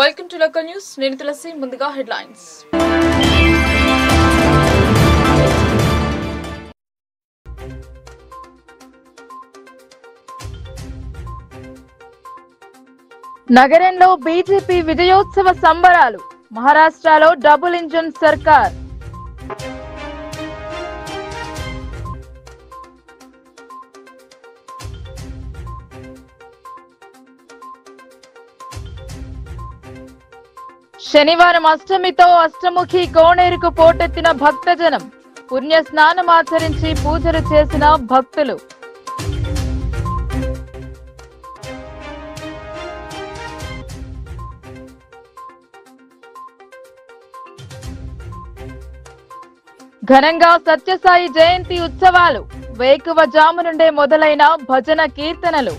Welcome to local news. నేను తులసి ముందుగా headlines. నగరంలో బీజేపీ విజయోత్సవ సంబరాలు. మహారాష్ట్రలో డబుల్ ఇంజిన్ సర్కార్. శనివారం అష్టమితో అష్టముఖి కోనేరుకు పోటెత్తిన భక్తజనం. పుణ్య స్నానమాచరించి పూజలు చేసిన భక్తులు. ఘనంగా సత్యసాయి జయంతి ఉత్సవాలు. వేకువజాము నుండే మొదలైన భజన కీర్తనలు.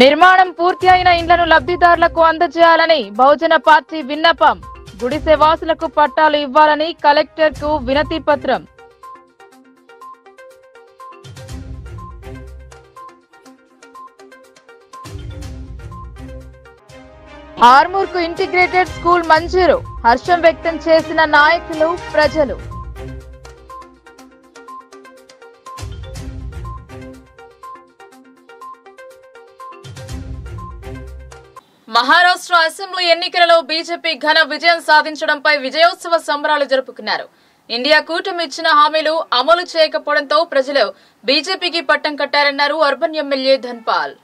నిర్మాణం పూర్తి అయిన ఇండ్లను లబ్ధిదారులకు అందజేయాలని బహుజన పార్టీ విన్నపం. గుడిసె వాసులకు పట్టాలు ఇవ్వాలని కలెక్టర్ కు వినతి పత్రం. ఆర్మూర్ కు ఇంటిగ్రేటెడ్ స్కూల్ మంజూరు. హర్షం వ్యక్తం చేసిన నాయకులు, ప్రజలు. మహారాష్ట్ర అసెంబ్లీ ఎన్నికలలో బీజేపీ ఘన విజయం సాధించడంపై విజయోత్సవ సంబరాలు జరుపుకున్నారు. ఇండియా కూటమి ఇచ్చిన హామీలు అమలు చేయకపోవడంతో ప్రజలు బీజేపీకి పట్టం కట్టారన్నారు అర్బన్ ఎమ్మెల్యే ధన్పాల్.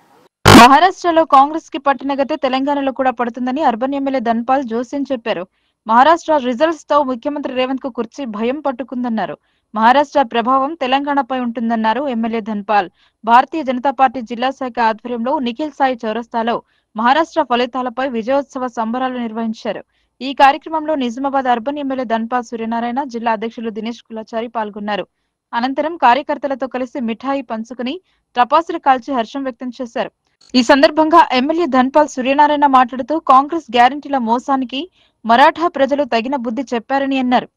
మహారాష్ట్రలో కాంగ్రెస్ కి పట్టిన గతే తెలంగాణలో కూడా పడుతుందని అర్బన్ ఎమ్మెల్యే ధన్పాల్ జోస్యం చెప్పారు. మహారాష్ట్ర రిజల్ట్స్ తో ముఖ్యమంత్రి రేవంత్ కు కుర్చీ భయం పట్టుకుందన్నారు. మహారాష్ట్ర ప్రభావం తెలంగాణపై ఉంటుందన్నారు ఎమ్మెల్యే ధన్పాల్. భారతీయ జనతా పార్టీ జిల్లా శాఖ ఆధ్వర్యంలో నిఖిల్ సాయి చౌరస్తాలో మహారాష్ట్ర ఫలితాలపై విజయోత్సవ సంబరాలు నిర్వహించారు. ఈ కార్యక్రమంలో నిజామాబాద్ అర్బన్ ఎమ్మెల్యే ధన్పాల్ సూర్యనారాయణ, జిల్లా అధ్యక్షులు దినేష్ కులాచారి పాల్గొన్నారు. అనంతరం కార్యకర్తలతో కలిసి మిఠాయి పంచుకుని టపాసులు కాల్చి హర్షం వ్యక్తం చేశారు. ఈ సందర్భంగా ఎమ్మెల్యే ధన్పాల్ సూర్యనారాయణ మాట్లాడుతూ కాంగ్రెస్ గ్యారంటీల మోసానికి మరాఠా ప్రజలు తగిన బుద్ధి చెప్పారని అన్నారు.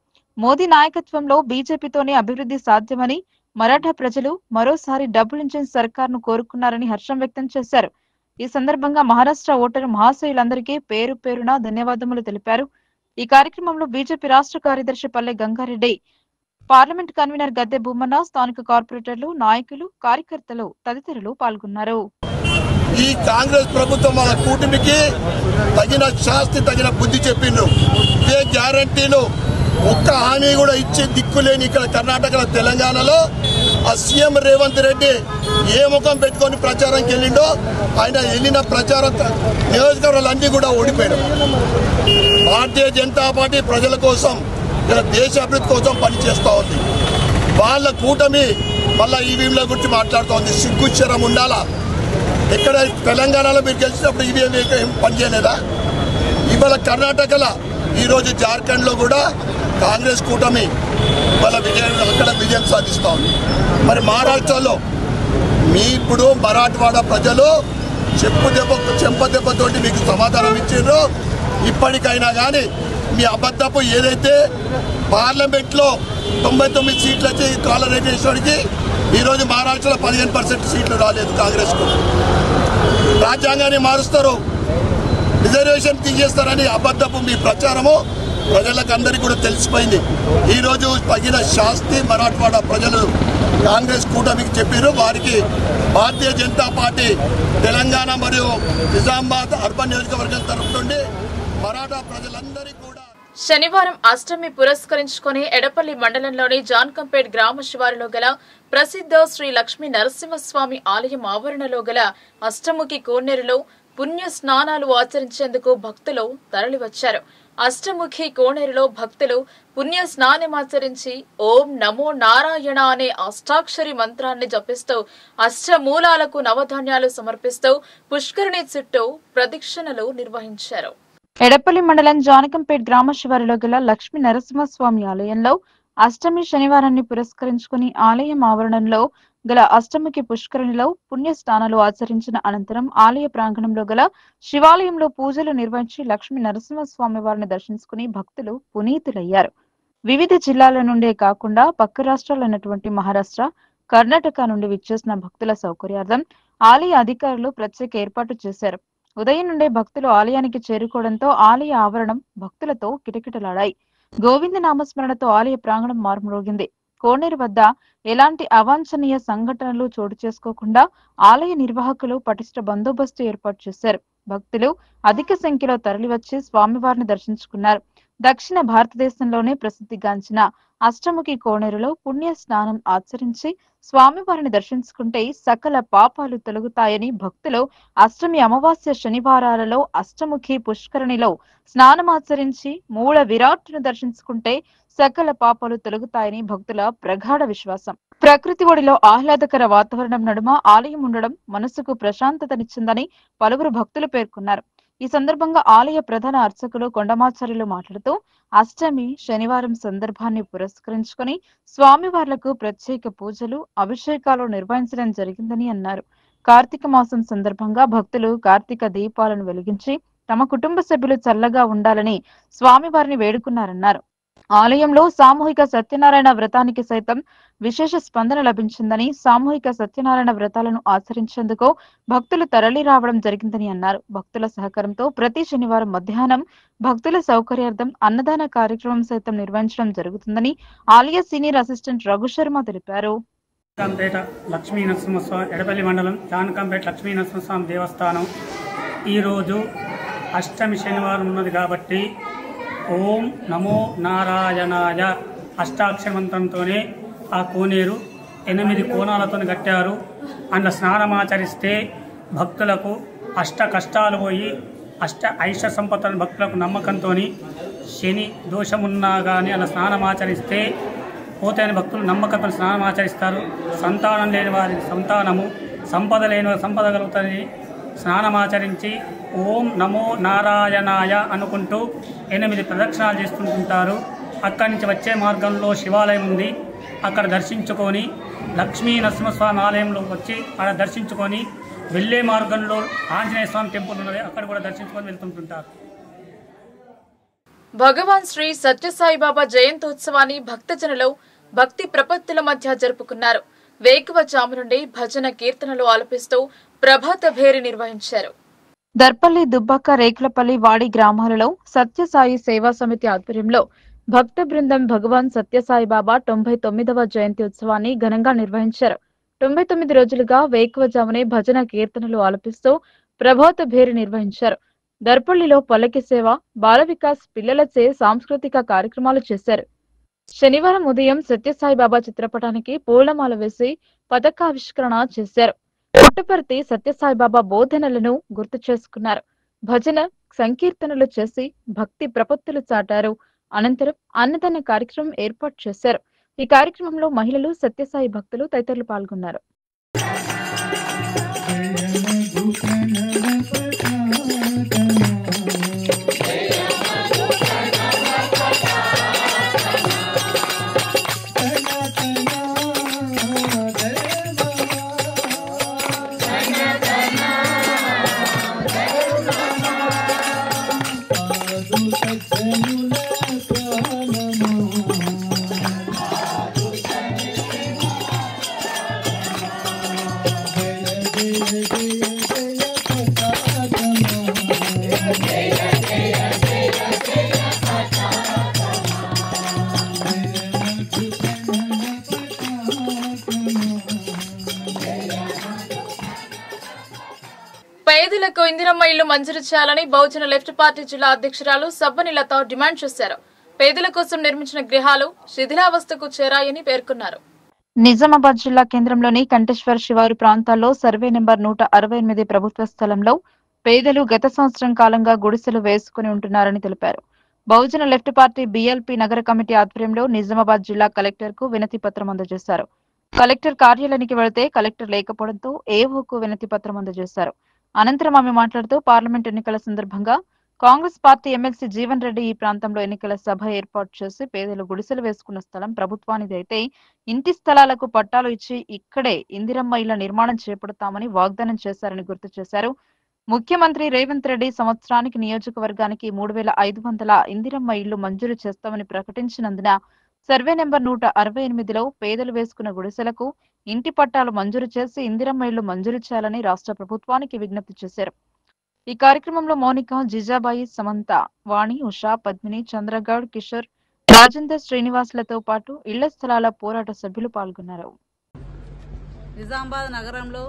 మోదీ నాయకత్వంలో బీజేపీతోనే అభివృద్ధి సాధ్యమని మరాఠా ప్రజలు మరోసారి డబుల్ ఇంజిన్ సర్కార్ను కోరుకున్నారని హర్షం వ్యక్తం చేశారు. ఈ సందర్భంగా మహారాష్ట్ర ఓటరు మహాశయులందరికీ పేరు పేరున ధన్యవాదములు తెలిపారు. ఈ కార్యక్రమంలో బీజేపీ రాష్ట్ర కార్యదర్శి పల్లె గంగారెడ్డి, పార్లమెంట్ కన్వీనర్ గద్దె భూమన్న, స్థానిక కార్పొరేటర్లు, నాయకులు, కార్యకర్తలు తదితరులు పాల్గొన్నారు. ఈ కాంగ్రెస్ ప్రభుత్వం మన కూటమికి తగిన శాస్తి, తగిన బుద్ధి చెప్పిండ్రు. ఇదే గ్యారంటీలు ఒక్క హామీ కూడా ఇచ్చే దిక్కులేని ఇక్కడ కర్ణాటకలో, తెలంగాణలో ఆ సీఎం రేవంత్ రెడ్డి ఏ ముఖం పెట్టుకొని ప్రచారంకి వెళ్ళిండో ఆయన వెళ్ళిన ప్రచారం నియోజకవర్గాలన్నీ కూడా ఓడిపోయాడు. భారతీయ జనతా పార్టీ ప్రజల కోసం, దేశ అభివృద్ధి కోసం పనిచేస్తూ ఉంది. వాళ్ళ కూటమి మళ్ళా ఈవీఎంల గురించి మాట్లాడుతోంది. సిగ్గుచ్చరం ఉండాలా? ఇక్కడ తెలంగాణలో మీరు గెలిచినప్పుడు ఈవీఎం ఏం పనిచేయలేదా? ఇవాళ కర్ణాటకలో, ఈరోజు జార్ఖండ్లో కూడా కాంగ్రెస్ కూటమి వాళ్ళ అక్కడ విజయం సాధిస్తూ ఉంది. మరి మహారాష్ట్రలో మీ ఇప్పుడు మరాఠవాడ ప్రజలు చెంపదెబ్బతోటి మీకు సమాధానం ఇచ్చారో, ఇప్పటికైనా కానీ మీ అబద్ధపు ఏదైతే పార్లమెంట్లో 99 సీట్లు వచ్చి కాలరైజేషన్కి ఈరోజు మహారాష్ట్రలో 15% సీట్లు రాలేదు కాంగ్రెస్కు. రాజ్యాంగాన్ని మారుస్తారు, రిజర్వేషన్ తీసేస్తారని అబద్ధపు మీ ప్రచారము ప్రజలకు అందరికీ కూడా తెలిసిపోయింది. ఈరోజు తగిన శాస్తి మరాఠవాడ ప్రజలు కాంగ్రెస్ కూటమికి చెప్పారు. వారికి భారతీయ జనతా పార్టీ తెలంగాణ మరియు నిజామాబాద్ అర్బన్ నియోజకవర్గం తరఫు నుండి మరాఠా ప్రజలందరికీ కూడా శనివారం అష్టమి పురస్కరించుకుని ఎడపల్లి మండలంలోని జాన్కంపేట్ గ్రామ శివారులో గల ప్రసిద్ధ శ్రీ లక్ష్మీ నరసింహస్వామి ఆలయం ఆవరణలో గల అష్టముఖి కోనేరులో పుణ్య స్నానాలు ఆచరించేందుకు భక్తులు తరలివచ్చారు. అష్టముఖి కోనేరులో భక్తులు పుణ్య స్నానమాచరించి ఓం నమో నారాయణ అనే అష్టాక్షరి మంత్రాన్ని జపిస్తూ అష్టమూలాలకు నవధాన్యాలు సమర్పిస్తూ పుష్కరిణి చుట్టూ ప్రదక్షిణలు నిర్వహించారు. ఎడపల్లి మండలం జానకంపేట్ గ్రామ శివారులో గల లక్ష్మీ నరసింహస్వామి ఆలయంలో అష్టమి శనివారాన్ని పురస్కరించుకుని ఆలయం ఆవరణంలో గల అష్టమికి పుష్కరిణిలో పుణ్య స్నానాలు ఆచరించిన అనంతరం ఆలయ ప్రాంగణంలో గల శివాలయంలో పూజలు నిర్వహించి లక్ష్మీ నరసింహస్వామి వారిని దర్శించుకుని భక్తులు పునీతులయ్యారు. వివిధ జిల్లాల నుండే కాకుండా పక్క రాష్ట్రాలైనటువంటి మహారాష్ట్ర, కర్ణాటక నుండి విచ్చేసిన భక్తుల సౌకర్యార్థం ఆలయ అధికారులు ప్రత్యేక ఏర్పాటు చేశారు. ఉదయం నుండే భక్తులు ఆలయానికి చేరుకోవడంతో ఆలయ ఆవరణం భక్తులతో కిటకిటలాడాయి. గోవింద నామస్మరణతో ఆలయ ప్రాంగణం మారుమ్రోగింది. కోనేరు వద్ద ఎలాంటి అవాంఛనీయ సంఘటనలు చోటు చేసుకోకుండా ఆలయ నిర్వాహకులు పటిష్ట బందోబస్తు ఏర్పాటు చేశారు. భక్తులు అధిక సంఖ్యలో తరలివచ్చి స్వామివారిని దర్శించుకున్నారు. దక్షిణ భారతదేశంలోనే ప్రసిద్ధిగాంచిన అష్టముఖి కోనేరులో పుణ్య స్నానం ఆచరించి స్వామివారిని దర్శించుకుంటే సకల పాపాలు తొలగుతాయని భక్తులు అష్టమి అమావాస్య శనివారాలలో అష్టముఖి పుష్కరిణిలో స్నానమాచరించి మూల విరాట్టును దర్శించుకుంటే సకల పాపాలు తొలగుతాయని భక్తుల ప్రగాఢ విశ్వాసం. ప్రకృతి ఒడిలో ఆహ్లాదకర వాతావరణం నడుమ ఆలయం ఉండడం మనసుకు ప్రశాంతతనిచ్చిందని పలువురు భక్తులు పేర్కొన్నారు. ఈ సందర్భంగా ఆలయ ప్రధాన అర్చకులు కొండమాచార్యులు మాట్లాడుతూ అష్టమి శనివారం సందర్భాన్ని పురస్కరించుకొని స్వామివార్లకు ప్రత్యేక పూజలు, అభిషేకాలు నిర్వహించడం జరిగిందని అన్నారు. కార్తీక మాసం సందర్భంగా భక్తులు కార్తీక దీపాలను వెలిగించి తమ కుటుంబ సభ్యులు చల్లగా ఉండాలని స్వామివారిని వేడుకున్నారన్నారు. ఆలయంలో సామూహిక సత్యనారాయణ వ్రతానికి సైతం విశేష స్పందన లభించిందని, సామూహిక సత్యనారాయణ వ్రతాలను ఆచరించేందుకు భక్తులు తరలి రావడం జరిగిందని అన్నారు. భక్తుల సహకారంతో ప్రతి శనివారం మధ్యాహ్నం భక్తుల సౌకర్యార్థం అన్నదాన కార్యక్రమం సైతం నిర్వహించడం జరుగుతుందని ఆలయ సీనియర్ అసిస్టెంట్ రఘుశర్మ తెలిపారు. జానకంపేట లక్ష్మీ నరసింహస్వామి, ఎడపల్లి మండలం జానకంపేట లక్ష్మీ నరసింహస్వామి దేవస్థానం ఈరోజు అష్టమి శనివారం ఉన్నది కాబట్టి ఓం నమో నారాయణాయ అష్టాక్షర మంత్రంతోనే ఆ కోనేరు 8 కోణాలతో కట్టారు. అందులో స్నానమాచరిస్తే భక్తులకు అష్ట కష్టాలు పోయి అష్ట ఐష సంపత్తులను భక్తులకు నమ్మకంతో శని దోషమున్నా కానీ అలా స్నానమాచరిస్తే పోతాయని భక్తులు నమ్మకంతో స్నానమాచరిస్తారు. సంతానం లేని వారికి సంతానము, సంపద లేని వారికి సంపద కలుగుతుంది. స్నానమాచరించి ఓం నమో నారాయణాయ అనుకుంటూ 8 ప్రదక్షిణాలు చేస్తుంటారు. అక్కడి నుంచి వచ్చే మార్గంలో శివాలయం ఉంది. అక్కడ దర్శించుకొని లక్ష్మీ నరసింహస్వామి ఆలయంలో వచ్చి అక్కడ దర్శించుకొని వెళ్ళే మార్గంలో ఆంజనేయ స్వామి టెంపుల్ ఉన్నది, అక్కడ కూడా దర్శించుకొని వెళ్తుంటుంటారు. భగవాన్ శ్రీ సత్యసాయిబాబా జయంతోత్సవాన్ని భక్తజనులు భక్తి ప్రపత్తుల మధ్య జరుపుకున్నారు. వేకువజాము నుండి భజన కీర్తనలు ఆలపిస్తూ ప్రభాత భేరి నిర్వహించారు. దర్పల్లి, దుబ్బాక, రేకులపల్లి, వాడి గ్రామాలలో సత్యసాయి సేవా సమితి ఆధ్వర్యంలో భక్త బృందం భగవాన్ సత్యసాయిబాబా 99వ జయంతి ఉత్సవాన్ని ఘనంగా నిర్వహించారు. 99 రోజులుగా వేకువజామునే భజన కీర్తనలు ఆలపిస్తూ ప్రభాత భేరి నిర్వహించారు. దర్పల్లిలో పల్లకి సేవ, బాల వికాస్ పిల్లలచే సాంస్కృతిక కార్యక్రమాలు చేశారు. శనివారం ఉదయం సత్యసాయిబాబా చిత్రపటానికి పూలమాల వేసి పతాకావిష్కరణ చేశారు. పుట్టపర్తి సత్యసాయిబాబా బోధనలను గుర్తు చేసుకున్నారు. భజన సంకీర్తనలు చేసి భక్తి ప్రపత్తులు చాటారు. అనంతరం అన్నదాన కార్యక్రమం ఏర్పాటు చేశారు. ఈ కార్యక్రమంలో మహిళలు, సత్యసాయి భక్తులు తదితరులు పాల్గొన్నారు. పేదలకు ఇందిరమ్మ ఇళ్లు మంజూరు చేయాలని బహుజన లెఫ్ట్ పార్టీ జిల్లా అధ్యక్షురాలు సబ్బని లత డిమాండ్ చేశారు. పేదల కోసం నిర్మించిన గృహాలు శిథిలావస్థకు చేరాయని పేర్కొన్నారు. నిజామాబాద్ జిల్లా కేంద్రంలోని కంటేశ్వర్ శివారు ప్రాంతాల్లో సర్వే నెంబర్ 168 ప్రభుత్వ స్థలంలో పేదలు గత సంవత్సరం కాలంగా గుడిసెలు వేసుకుని ఉంటున్నారని తెలిపారు. బహుజన లెఫ్ట్ పార్టీ బీఎల్పీ నగర కమిటీ ఆధ్వర్యంలో నిజామాబాద్ జిల్లా కలెక్టర్ కు వినతి పత్రం అందజేశారు. కలెక్టర్ కార్యాలయానికి వెళితే కలెక్టర్ లేకపోవడంతో ఏఓకు వినతి పత్రం అందజేశారు. అనంతరం ఆమె మాట్లాడుతూ పార్లమెంట్ ఎన్నికల సందర్భంగా కాంగ్రెస్ పార్టీ ఎమ్మెల్సీ జీవన్ రెడ్డి ఈ ప్రాంతంలో ఎన్నికల సభ ఏర్పాటు చేసి పేదలు గుడిసెలు వేసుకున్న స్థలం ప్రభుత్వానిది అయితే ఇంటి స్థలాలకు పట్టాలు ఇచ్చి ఇక్కడే ఇందిరమ్మ ఇళ్ల నిర్మాణం చేపడతామని వాగ్దానం చేశారని గుర్తు చేశారు. ముఖ్యమంత్రి రేవంత్ రెడ్డి సంవత్సరానికి నియోజకవర్గానికి 3,500 ఇందిరమ్మ ఇళ్లు మంజూరు చేస్తామని ప్రకటించినందున సర్వే నెంబర్ 168లో పేదలు వేసుకున్న గుడిసెలకు ఇంటి పట్టాలు మంజూరు చేసి ఇందిరమ్మ ఇళ్లు మంజూరు చేయాలని రాష్ట్ర ప్రభుత్వానికి విజ్ఞప్తి చేశారు. ఈ కార్యక్రమంలో మౌనిక, జిజాబాయి, సమంత, వాణి, ఉషా, పద్మిని, చంద్రగౌడ్, కిషోర్, రాజేందర్, శ్రీనివాసులతో పాటు ఇళ్ల స్థలాల పోరాట సభ్యులు పాల్గొన్నారు. నిజామాబాద్ నగరంలో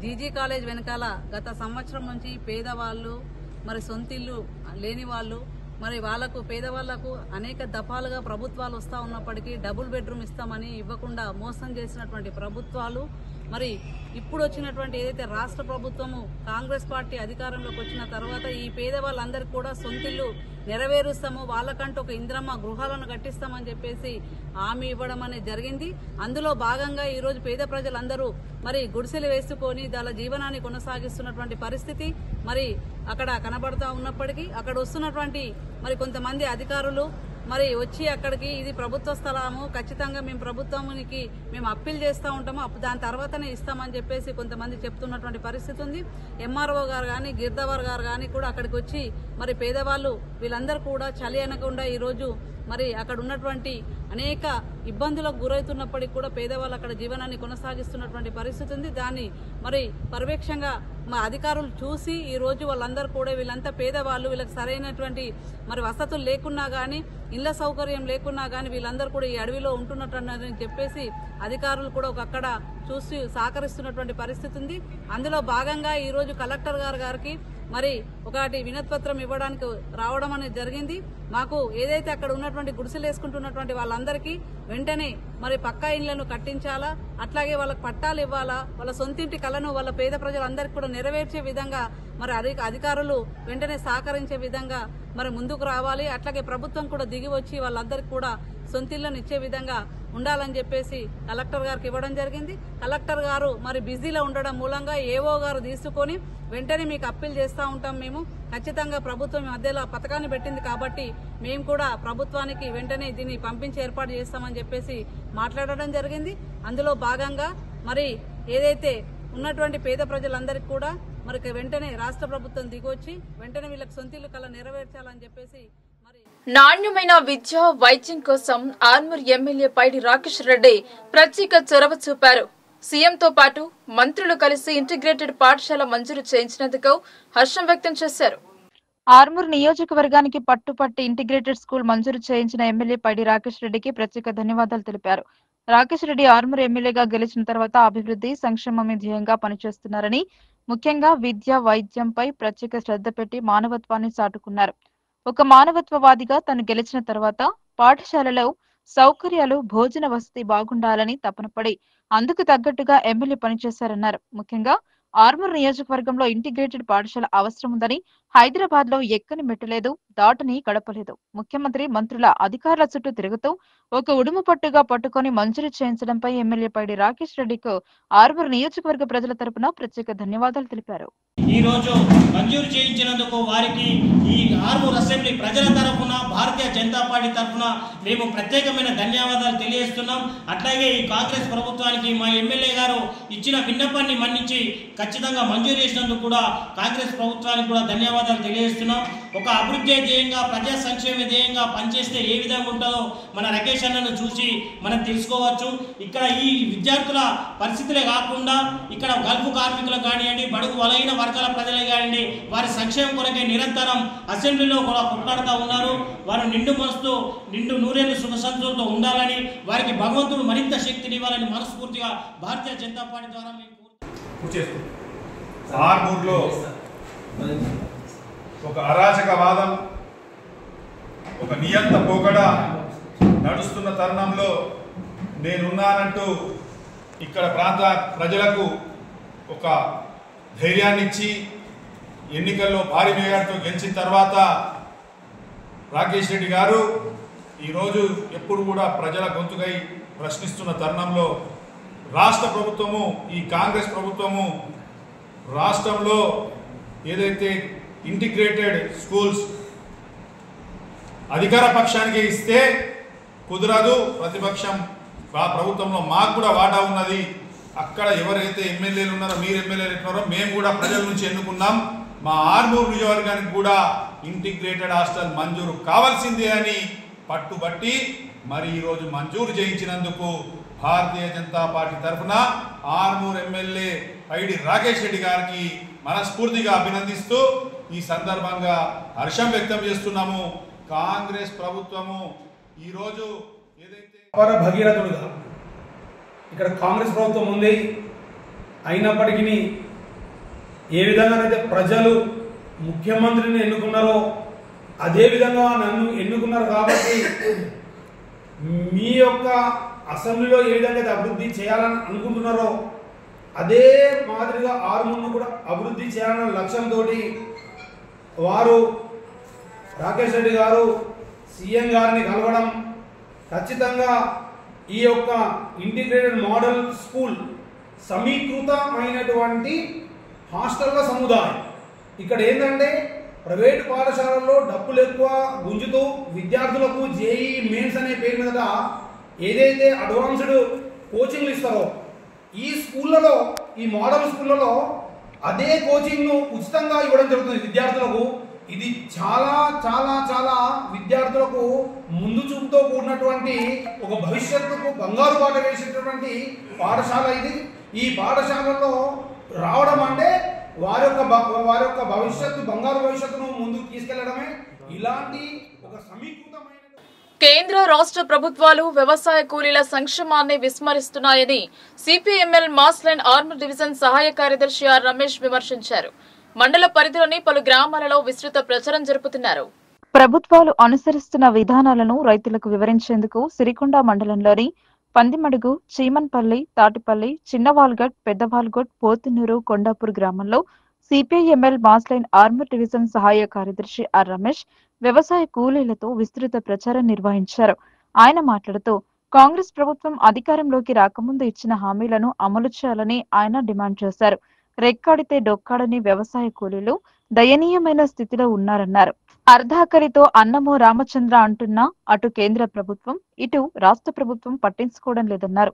జీజీ కాలేజ్ వెనకాల గత సంవత్సరం నుంచి పేదవాళ్ళు, మరి సొంతిల్లు లేని వాళ్ళు, మరి వాళ్లకు పేదవాళ్లకు అనేక దఫాలుగా ప్రభుత్వాలు వస్తూ ఉన్నప్పటికీ డబుల్ బెడ్రూమ్ ఇస్తామని ఇవ్వకుండా మోసం చేసినటువంటి ప్రభుత్వాలు, మరి ఇప్పుడు వచ్చినటువంటి ఏదైతే రాష్ట్ర ప్రభుత్వము కాంగ్రెస్ పార్టీ అధికారంలోకి వచ్చిన తర్వాత ఈ పేదవాళ్ళందరికీ కూడా సొంతిల్లు నెరవేరుస్తాము, వాళ్ళకంటూ ఒక ఇందిరమ్మ గృహాలను కట్టిస్తామని చెప్పేసి హామీ ఇవ్వడం అనేది జరిగింది. అందులో భాగంగా ఈరోజు పేద ప్రజలందరూ మరి గుడిసెలు వేసుకొని వాళ్ళ జీవనాన్ని కొనసాగిస్తున్నటువంటి పరిస్థితి మరి అక్కడ కనబడతా ఉన్నప్పటికీ అక్కడ వస్తున్నటువంటి మరి కొంతమంది అధికారులు మరి వచ్చి అక్కడికి ఇది ప్రభుత్వ స్థలము, ఖచ్చితంగా మేము ప్రభుత్వానికి మేము అప్పీల్ చేస్తూ ఉంటాము, దాని తర్వాతనే ఇస్తామని చెప్పేసి కొంతమంది చెప్తున్నటువంటి పరిస్థితి ఉంది. ఎంఆర్ఓ గారు కానీ గిర్దవర్ గారు కానీ కూడా అక్కడికి వచ్చి మరి పేదవాళ్ళు వీళ్ళందరూ కూడా చలి అనకుండా ఈరోజు మరి అక్కడ ఉన్నటువంటి అనేక ఇబ్బందులకు గురవుతున్నప్పటికీ కూడా పేదవాళ్ళు అక్కడ జీవనాన్ని కొనసాగిస్తున్నటువంటి పరిస్థితి ఉంది. దాన్ని మరి పర్యవేక్షంగా మా అధికారులు చూసి ఈ రోజు వాళ్ళందరూ కూడా వీళ్ళంతా పేదవాళ్ళు, వీళ్ళకి సరైనటువంటి మరి వసతులు లేకున్నా కానీ ఇళ్ల సౌకర్యం లేకున్నా కానీ వీళ్ళందరూ కూడా ఈ అడవిలో ఉంటున్నట్టు చెప్పేసి అధికారులు కూడా అక్కడ చూసి సహకరిస్తున్నటువంటి పరిస్థితి ఉంది. అందులో భాగంగా ఈ రోజు కలెక్టర్ గారికి మరి ఒకటి వినతిపత్రం ఇవ్వడానికి రావడం అనేది జరిగింది. మాకు ఏదైతే అక్కడ ఉన్నటువంటి గుడిసెలు వేసుకుంటున్నటువంటి వాళ్ళందరికీ వెంటనే మరి పక్కా ఇళ్లను కట్టించాలా, అట్లాగే వాళ్ళకి పట్టాలు ఇవ్వాలా, వాళ్ళ సొంతింటి కలను వాళ్ళ పేద ప్రజలందరికీ కూడా నెరవేర్చే విధంగా మరి అధికారులు వెంటనే సహకరించే విధంగా మరి ముందుకు రావాలి. అట్లాగే ప్రభుత్వం కూడా దిగి వచ్చి వాళ్ళందరికీ కూడా సొంతిళ్లను ఇచ్చే విధంగా ఉండాలని చెప్పేసి కలెక్టర్ గారికి ఇవ్వడం జరిగింది. కలెక్టర్ గారు మరి బిజీలో ఉండడం మూలంగా ఏఓ గారు తీసుకొని వెంటనే మీకు అప్పీల్ చేస్తూ ఉంటాం, మేము ఖచ్చితంగా ప్రభుత్వం మధ్యలో పథకాన్ని పెట్టింది కాబట్టి మేము కూడా ప్రభుత్వానికి వెంటనే దీన్ని పంపించి ఏర్పాటు చేస్తామని చెప్పేసి మాట్లాడడం జరిగింది. అందులో భాగంగా మరి ఏదైతే ఉన్నటువంటి పేద ప్రజలందరికీ కూడా మరి వెంటనే రాష్ట్ర ప్రభుత్వం దిగొచ్చి వెంటనే వీళ్ళకి సొంతిల్లు కల నెరవేర్చాలని చెప్పేసి మరి నాణ్యమైన విద్య, వైద్యం కోసం ఆర్మూర్ ఎమ్మెల్యే పైడి రాకేష్ రెడ్డి ప్రత్యేక చొరవ చూపారు. సీఎంతో పాటు మంత్రులు కలిసి ఇంటిగ్రేటెడ్ పాఠశాల మంజూరు చేయించినందుకు హర్షం వ్యక్తం చేశారు. ఆర్మూర్ నియోజకవర్గానికి పట్టుపట్టి ఇంటిగ్రేటెడ్ స్కూల్ మంజూరు చేయించిన ఎమ్మెల్యే పైడి రాకేష్ రెడ్డికి ప్రత్యేక ధన్యవాదాలు తెలిపారు. రాకేష్ రెడ్డి ఆర్మూర్ ఎమ్మెల్యేగా గెలిచిన తర్వాత అభివృద్ధి, సంక్షేమమే ధ్యేయంగా పనిచేస్తున్నారని, ముఖ్యంగా విద్య, వైద్యంపై ప్రత్యేక శ్రద్ధ పెట్టి మానవత్వాన్ని చాటుకున్నారు. ఒక మానవత్వవాదిగా తను గెలిచిన తర్వాత పాఠశాలలో సౌకర్యాలు, భోజన వసతి బాగుండాలని తపనపడి అందుకు తగ్గట్టుగా ఎమ్మెల్యే పనిచేశారన్నారు. ముఖ్యంగా ఆర్మూర్ నియోజకవర్గంలో ఇంటిగ్రేటెడ్ పాఠశాల అవసరం ఉందని, హైదరాబాద్ లో ఎక్కని మెట్టలేదు, దాటని గడపలేదు. ముఖ్యమంత్రి, మంత్రుల, అధికారుల చుట్టూ తిరుగుతూ ఒక ఉడుము పట్టుగా పట్టుకొని మంజూరు చేయించడంపై ఎమ్మెల్యే పైడి రాకేష్ రెడ్డికు ఆర్మూర్ నియోజకవర్గ ప్రజల తరపున ప్రత్యేక ధన్యవాదాలు తెలిపారు. ఈ రోజు మంజూరు చేయించినందుకు వారికి ఈ ఆర్మూర్ అసెంబ్లీ ప్రజల తరఫున, భారతీయ జనతా పార్టీ తరఫున మేము ప్రత్యేకమైన ధన్యవాదాలు తెలియజేస్తున్నాం. అట్లాగే ఈ కాంగ్రెస్ ప్రభుత్వానికి మా ఎమ్మెల్యే గారు ఇచ్చిన విన్నపాన్ని మన్నించి ఖచ్చితంగా మంజూరు చేసినందుకు కూడా కాంగ్రెస్ ప్రభుత్వానికి కూడా ధన్యవాదాలు తెలియజేస్తున్నాం. ఒక అభివృద్ధి ధ్యేయంగా, ప్రజా సంక్షేమ ధ్యేయంగా పనిచేస్తే ఏ విధంగా ఉంటుందో మన రాకేష్ అన్నను చూసి మనం తెలుసుకోవచ్చు. ఇక్కడ ఈ విద్యార్థుల పరిస్థితులే కాకుండా ఇక్కడ గల్ఫ్ కార్మికులకు కానివ్వండి, బడుగు బలహీన వర్గాల ప్రజలే కానివ్వండి, వారి సంక్షేమం కొరకే నిరంతరం అసెంబ్లీలో కూడా కొట్లాడుతూ ఉన్నారు. వారు నిండు మనసుతో, నిండు నూరేళ్లు సుఖ సంతోషంతో ఉండాలని, వారికి భగవంతుడు మరింత శక్తిని ఇవ్వాలని మనస్ఫూర్తిగా భారతీయ జనతా పార్టీ ద్వారా మేము ఆర్మూర్లో ఒక అరాచకవాదం, ఒక నియంత పోకడ నడుస్తున్న తరుణంలో నేనున్నానంటూ ఇక్కడ ప్రాంత ప్రజలకు ఒక ధైర్యాన్ని ఇచ్చి ఎన్నికల్లో భారీ మేయర్తో గెలిచిన తర్వాత రాకేష్ రెడ్డి గారు ఈరోజు ఎప్పుడు కూడా ప్రజల గొంతుకై ప్రశ్నిస్తున్న తరుణంలో రాష్ట్ర ప్రభుత్వము, ఈ కాంగ్రెస్ ప్రభుత్వము రాష్ట్రంలో ఏదైతే ఇంటిగ్రేటెడ్ స్కూల్స్ అధికార పక్షానికి ఇస్తే కుదరదు, ప్రతిపక్షం ప్రభుత్వంలో మాకు కూడా వాటా ఉన్నది అక్కడ ఎవరైతే ఎమ్మెల్యేలు ఉన్నారో, మీరు ఎమ్మెల్యేలు ఉన్నారో, మేము కూడా ప్రజల నుంచి ఎన్నుకున్నాం. మా ఆర్మూర్ నియోజకవర్గానికి కూడా ఇంటిగ్రేటెడ్ హాస్టల్ మంజూరు కావాల్సిందే అని పట్టుబట్టి మరి ఈరోజు మంజూరు చేయించినందుకు భారతీయ జనతా పార్టీ తరఫున ఆర్మూర్ ఎమ్మెల్యే పైడి రాకేష్ రెడ్డి గారికి మనస్ఫూర్తిగా అభినందిస్తూ ఈ సందర్భంగా హర్షం వ్యక్తం చేస్తున్నాము. కాంగ్రెస్ ప్రభుత్వము ఈరోజు ఏదైతే అపర భగీరథుడుగా ఇక్కడ కాంగ్రెస్ ప్రభుత్వం ఉంది, అయినప్పటికీ ఏ విధంగానైతే ప్రజలు ముఖ్యమంత్రిని ఎన్నుకున్నారో అదే విధంగా నన్ను ఎన్నుకున్నారు కాబట్టి మీ యొక్క అసెంబ్లీలో ఏ విధంగా అయితే అభివృద్ధి చేయాలని అనుకుంటున్నారో అదే మాదిరిగా ఆర్మూర్ను కూడా అభివృద్ధి చేయాలన్న లక్ష్యంతో వారు రాకేష్ రెడ్డి గారు సీఎం గారిని కలవడం, ఖచ్చితంగా ఈ యొక్క ఇంటిగ్రేటెడ్ మోడల్ స్కూల్ సమీకృతమైనటువంటి హాస్టళ్ల సముదాయం. ఇక్కడ ఏంటంటే ప్రైవేటు పాఠశాలల్లో డబ్బులు ఎక్కువ గుంజుతూ విద్యార్థులకు జేఈ మెయిన్స్ అనే పేరు మీద ఏదైతే అడ్వాన్స్డ్ కోచింగ్లు ఇస్తారో ఈ స్కూళ్ళలో, ఈ మోడల్ స్కూళ్ళలో అదే కోచింగ్ను ఉచితంగా ఇవ్వడం జరుగుతుంది విద్యార్థులకు. ఇది చాలా చాలా చాలా విద్యార్థులకు ముందు చూపుతో కూడినటువంటి ఒక భవిష్యత్తుకు బంగారు బాట వేసేటటువంటి పాఠశాల ఇది. ఈ పాఠశాలలో రావడం అంటే వారి యొక్క భవిష్యత్తు, బంగారు భవిష్యత్తును ముందుకు తీసుకెళ్లడమే. ఇలాంటి ఒక సమీకృతమైన కేంద్ర రాష్ట్ర ప్రభుత్వాలు వ్యవసాయ కూలీల సంక్షేమాన్ని విస్మరిస్తున్నాయని సిపిఎంఎల్ మాస్లైన్ ఆర్మర్ డివిజన్ సహాయ కార్యదర్శి ఆర్ రమేష్ విమర్శించారు. మండల పరిధిలోని పలు గ్రామాలలో విస్తృత ప్రచారం జరుపుతున్నారు. ప్రభుత్వాలు అనుసరిస్తున్న విధానాలను రైతులకు వివరించేందుకు సిరికొండ మండలంలోని పందిమడుగు, చీమన్పల్లి, తాటిపల్లి, చిన్నవాల్గట్, పెద్దవాల్గట్, పోతునూరు, కొండాపూర్ గ్రామంలో సిపిఐఎంఎల్ మాస్లైన్ ఆర్మర్ డివిజన్ సహాయ కార్యదర్శి ఆర్ రమేష్ వ్యవసాయ కూలీలతో విస్తృత ప్రచారం నిర్వహించారు. ఆయన మాట్లాడుతూ కాంగ్రెస్ ప్రభుత్వం అధికారంలోకి రాకముందు ఇచ్చిన హామీలను అమలు చేయాలని ఆయన డిమాండ్ చేశారు. రెక్కాడితే డొక్కాడని వ్యవసాయ కూలీలు దయనీయమైన స్థితిలో ఉన్నారన్నారు. అర్ధాకలితో అన్నమో రామచంద్ర అంటున్నా అటు కేంద్ర ప్రభుత్వం, ఇటు రాష్ట్ర ప్రభుత్వం పట్టించుకోవడం లేదన్నారు.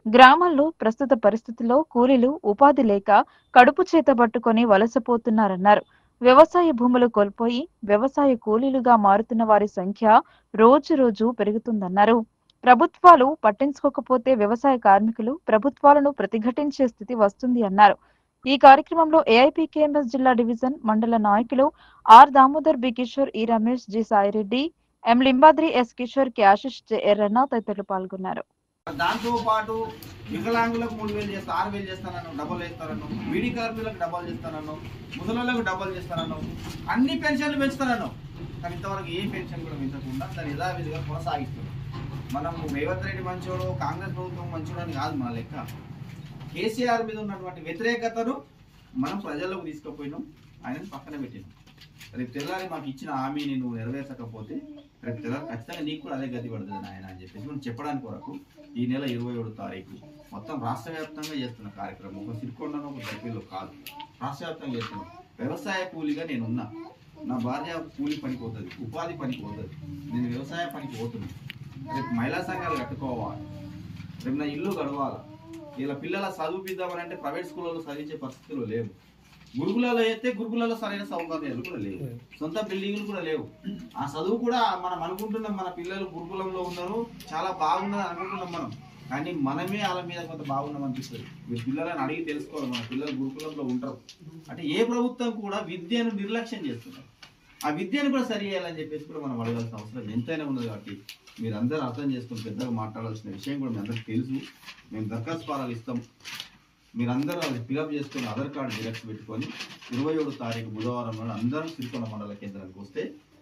గ్రామాల్లో ప్రస్తుత పరిస్థితుల్లో కూలీలు ఉపాధి లేక కడుపు చేత పట్టుకొని వలసపోతున్నారన్నారు. వ్యవసాయ భూములు కోల్పోయి వ్యవసాయ కూలీలుగా మారుతున్న వారి సంఖ్య రోజు రోజు పెరుగుతుందన్నారు. ప్రభుత్వాలు పట్టించుకోకపోతే వ్యవసాయ కార్మికులు ప్రభుత్వాలను ప్రతిఘటించే స్థితి వస్తుంది అన్నారు. ఈ కార్యక్రమంలో ఏఐపీకేఎంఎస్ జిల్లా డివిజన్ మండల నాయకులు are Damodar, B Kishore, E Ramesh, G Saireddy, M Limbadri, S Kishore, K Ashish, J Erranna తదితరులు పాల్గొన్నారు. దాంతో పాటు వికలాంగులకు 3,000 చేస్తా, 6,000 చేస్తానను, డబల్ చేస్తానను, బీడీ కార్మికులకు డబల్ చేస్తానను, ముసలోళ్ళకు డబల్ చేస్తానను, అన్ని పెన్షన్లు పెంచుతానను. కానీ ఇంతవరకు ఏ పెన్షన్ కూడా పెంచకుండా దాన్ని యథావిధిగా కొనసాగిస్తున్నాం. మనం రేవంత్ రెడ్డి మంచోడు, కాంగ్రెస్ ప్రభుత్వం మంచోడు అని కాదు మన లెక్క. కేసీఆర్ మీద ఉన్నటువంటి వ్యతిరేకతను మనం ప్రజల్లోకి తీసుకుపోయినాం, ఆయనను పక్కన పెట్టినాం. రేపు తెల్లారి మాకు ఇచ్చిన హామీని నువ్వు నెరవేర్చకపోతే రేపు తెల్లారి ఖచ్చితంగా నీకు కూడా అదే గతి పడుతుంది ఆయన అని చెప్పేసి మనం చెప్పడానికి కొరకు ఈ నెల 27వ తారీఖు మొత్తం రాష్ట్ర వ్యాప్తంగా చేస్తున్న కార్యక్రమం. ఒక సిరికొండలో, ఒక దర్పిలో కాదు, రాష్ట్ర వ్యాప్తంగా చేస్తున్నాం. వ్యవసాయ కూలీగా నేనున్నా, నా భార్య కూలి పనికి పోతుంది, ఉపాధి పనికి పోతుంది, నేను వ్యవసాయ పనికి పోతున్నాను. రేపు మహిళా సంఘాలు కట్టుకోవాలి, రేపు నా ఇల్లు గడవాలి. ఇలా పిల్లల చదివిద్దామని అంటే ప్రైవేట్ స్కూళ్ళలో చదివించే పరిస్థితులు లేవు. గురుకులలో అయితే గురుకులలో సరైన సౌకర్యాలు కూడా లేవు, సొంత బిల్డింగ్లు కూడా లేవు. ఆ చదువు కూడా మనం అనుకుంటున్నాం మన పిల్లలు గురుకులంలో ఉన్నారు, చాలా బాగున్నది అనుకుంటున్నాం మనం. కానీ మనమే వాళ్ళ మీద కొంత బాగున్నాం అనిపిస్తుంది. మీరు పిల్లలని అడిగి తెలుసుకోవాలి, మన పిల్లలు గురుకులంలో ఉంటారు. అంటే ఏ ప్రభుత్వం కూడా విద్యను నిర్లక్ష్యం చేస్తున్నారు. ఆ విద్యను కూడా సరి చేయాలని చెప్పేసి కూడా మనం అడగాల్సిన అవసరం ఎంతైనా ఉన్నది. కాబట్టి మీరందరూ అర్థం చేసుకుని పెద్దగా మాట్లాడాల్సిన విషయం కూడా మీ అందరికీ తెలుసు. మేము దరఖాస్తు ఫారాలు ఇస్తాం, మీరందరూ అది ఫిలప్ చేసుకుని ఆధార్ కార్డు జిరాక్స్ పెట్టుకొని 27వ తారీఖు బుధవారం నాడు అందరం సిరికొండ మండల కేంద్రానికి వస్తే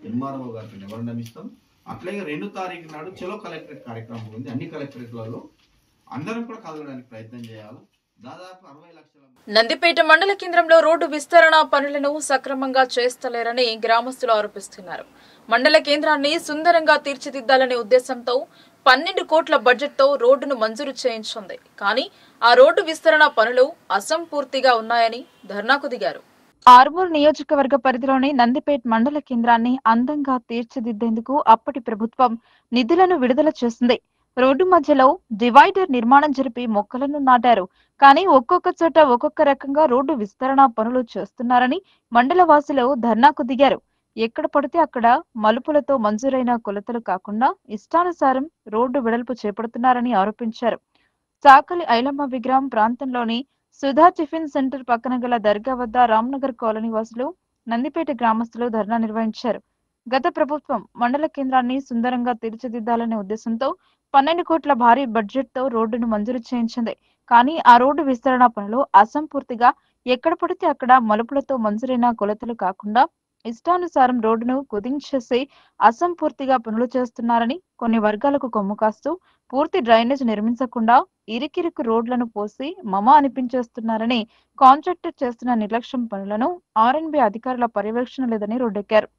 ఎంఆర్ఓ గారికి నివారణం ఇస్తాం. అట్లాగే 2వ తారీఖు నాడు చలో కలెక్టరేట్ కార్యక్రమం ఉంది. అన్ని కలెక్టరేట్లలో అందరం కూడా కలవడానికి ప్రయత్నం చేయాలి. దాదాపు 60 లక్షల. నందిపేట మండల కేంద్రంలో రోడ్డు విస్తరణ పనులను సక్రమంగా చేస్తలేరని గ్రామస్తులు ఆరోపిస్తున్నారు. మండల కేంద్రాన్ని సుందరంగా తీర్చిదిద్దాలనే ఉద్దేశంతో 12 కోట్ల బడ్జెట్తో రోడ్డును మంజూరు చేయించింది. కానీ ఆ రోడ్డు విస్తరణ పనులు అసంపూర్తిగా ఉన్నాయని ధర్నాకు దిగారు. ఆర్మూర్ నియోజకవర్గ పరిధిలోని నందిపేట్ మండల కేంద్రాన్ని అందంగా తీర్చిదిద్దేందుకు అప్పటి ప్రభుత్వం నిధులను విడుదల చేసింది. రోడ్డు మధ్యలో డివైడర్ నిర్మాణం జరిపి మొక్కలను నాటారు. కానీ ఒక్కొక్క చోట ఒక్కొక్క రకంగా రోడ్డు విస్తరణ పనులు చేస్తున్నారని మండల వాసులు ధర్నాకు దిగారు. ఎక్కడ పడితే అక్కడ మలుపులతో మంజూరైన కొలతలు కాకుండా ఇష్టానుసారం రోడ్డు వెడల్పు చేపడుతున్నారని ఆరోపించారు. చాకలి ఐలమ్మ విగ్రహం ప్రాంతంలోని సుధా టిఫిన్ సెంటర్ పక్కన గల దర్గా వద్ద రామ్నగర్ కాలనీ వాసులు, నందిపేట గ్రామస్తులు ధర్నా నిర్వహించారు. గత ప్రభుత్వం మండల కేంద్రాన్ని సుందరంగా తీర్చిదిద్దాలనే ఉద్దేశంతో 12 కోట్ల భారీ బడ్జెట్ తో రోడ్డును మంజూరు చేయించింది. కానీ ఆ రోడ్డు విస్తరణ పనులు అసంపూర్తిగా ఎక్కడ పడితే అక్కడ మలుపులతో మంజూరైన కొలతలు కాకుండా ఇష్టానుసారం రోడ్డును కుదించేసి అసంపూర్తిగా పనులు చేస్తున్నారని, కొన్ని వర్గాలకు కొమ్ము కాస్తూ పూర్తి డ్రైనేజ్ నిర్మించకుండా ఇరికిరికి రోడ్లను పోసి మమ అనిపించేస్తున్నారని, కాంట్రాక్టర్ చేస్తున్న నిర్లక్ష్యం పనులను ఆర్ఎన్బి అధికారుల పర్యవేక్షణ లేదని రోడ్డెక్కారు.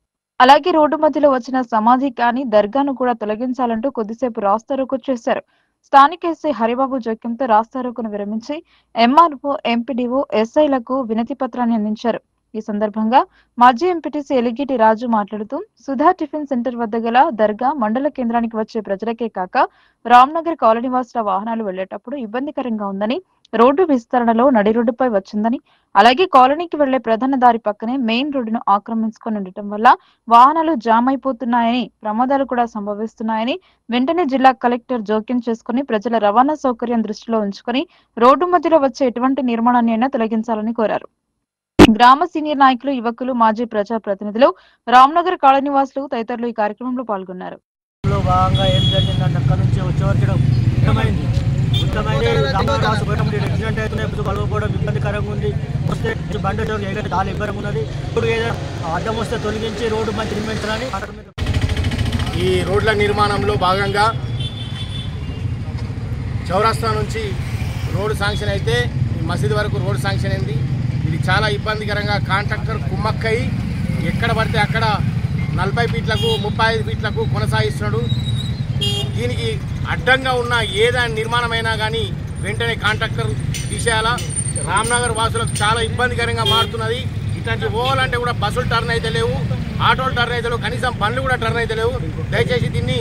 అలాగే రోడ్డు మధ్యలో వచ్చిన సమాధి కానీ దర్గాను కూడా తొలగించాలంటూ కొద్దిసేపు రాస్తారోకో చేశారు. స్థానిక ఎస్ఐ హరిబాబు జోక్యంతో రాస్తారోకోను విరమించి ఎంఆర్ఓ, ఎంపీడీఓ, ఎస్ఐలకు వినతి పత్రాన్ని అందించారు. ఈ సందర్భంగా మాజీ ఎంపీటీసీ ఎలిగిటి రాజు మాట్లాడుతూ, సుధా టిఫిన్ సెంటర్ వద్ద గల దర్గా మండల కేంద్రానికి వచ్చే ప్రజలకే కాక రామ్నగర్ కాలనీ వాసుల వాహనాలు వెళ్లేటప్పుడు ఇబ్బందికరంగా ఉందని, రోడ్డు విస్తరణలో నడి రోడ్డుపై వచ్చిందని, అలాగే కాలనీకి వెళ్లే ప్రధాన దారి పక్కనే మెయిన్ రోడ్డును ఆక్రమించుకొని ఉండటం వల్ల వాహనాలు జామ్ అయిపోతున్నాయని, ప్రమాదాలు కూడా సంభవిస్తున్నాయని, వెంటనే జిల్లా కలెక్టర్ జోక్యం చేసుకుని ప్రజల రవాణా సౌకర్యం దృష్టిలో ఉంచుకొని రోడ్డు మధ్యలో వచ్చే ఎటువంటి నిర్మాణాన్ని అయినా తొలగించాలని కోరారు. గ్రామ సీనియర్ నాయకులు, యువకులు, మాజీ ప్రజా ప్రతినిధులు, రామ్నగర్ కాలనీ వాసులు తదితరులు ఈ కార్యక్రమంలో పాల్గొన్నారు. ఇబ్బందికరంగా ఉంది. బండి చాలా ఇబ్బందిగా ఉన్నది. అడ్డం వస్తే తొలగించి రోడ్డు మంచి నిర్మించాలని. ఈ రోడ్ల నిర్మాణంలో భాగంగా చౌరస్తా నుంచి రోడ్డు శాంక్షన్ అయితే మసీదు వరకు రోడ్డు శాంక్షన్ అయింది. ఇది చాలా ఇబ్బందికరంగా కాంట్రాక్టర్ కుమ్మక్కై ఎక్కడ పడితే అక్కడ 40 ఫీట్లకు 35 ఫీట్లకు కొనసాగిస్తున్నాడు. దీనికి అడ్డంగా ఉన్న ఏదైనా నిర్మాణమైనా కానీ వెంటనే కాంట్రాక్టర్ తీసేయాలా. రామ్నగర్ వాసులకు చాలా ఇబ్బందికరంగా మారుతున్నది. ఇట్లాంటి పోవాలంటే కూడా బస్సులు టర్న్ అయితే లేవు, ఆటోలు టర్న్ అయితే లేవు, కనీసం బండ్లు కూడా టర్న్ అయితే లేవు. దయచేసి దీన్ని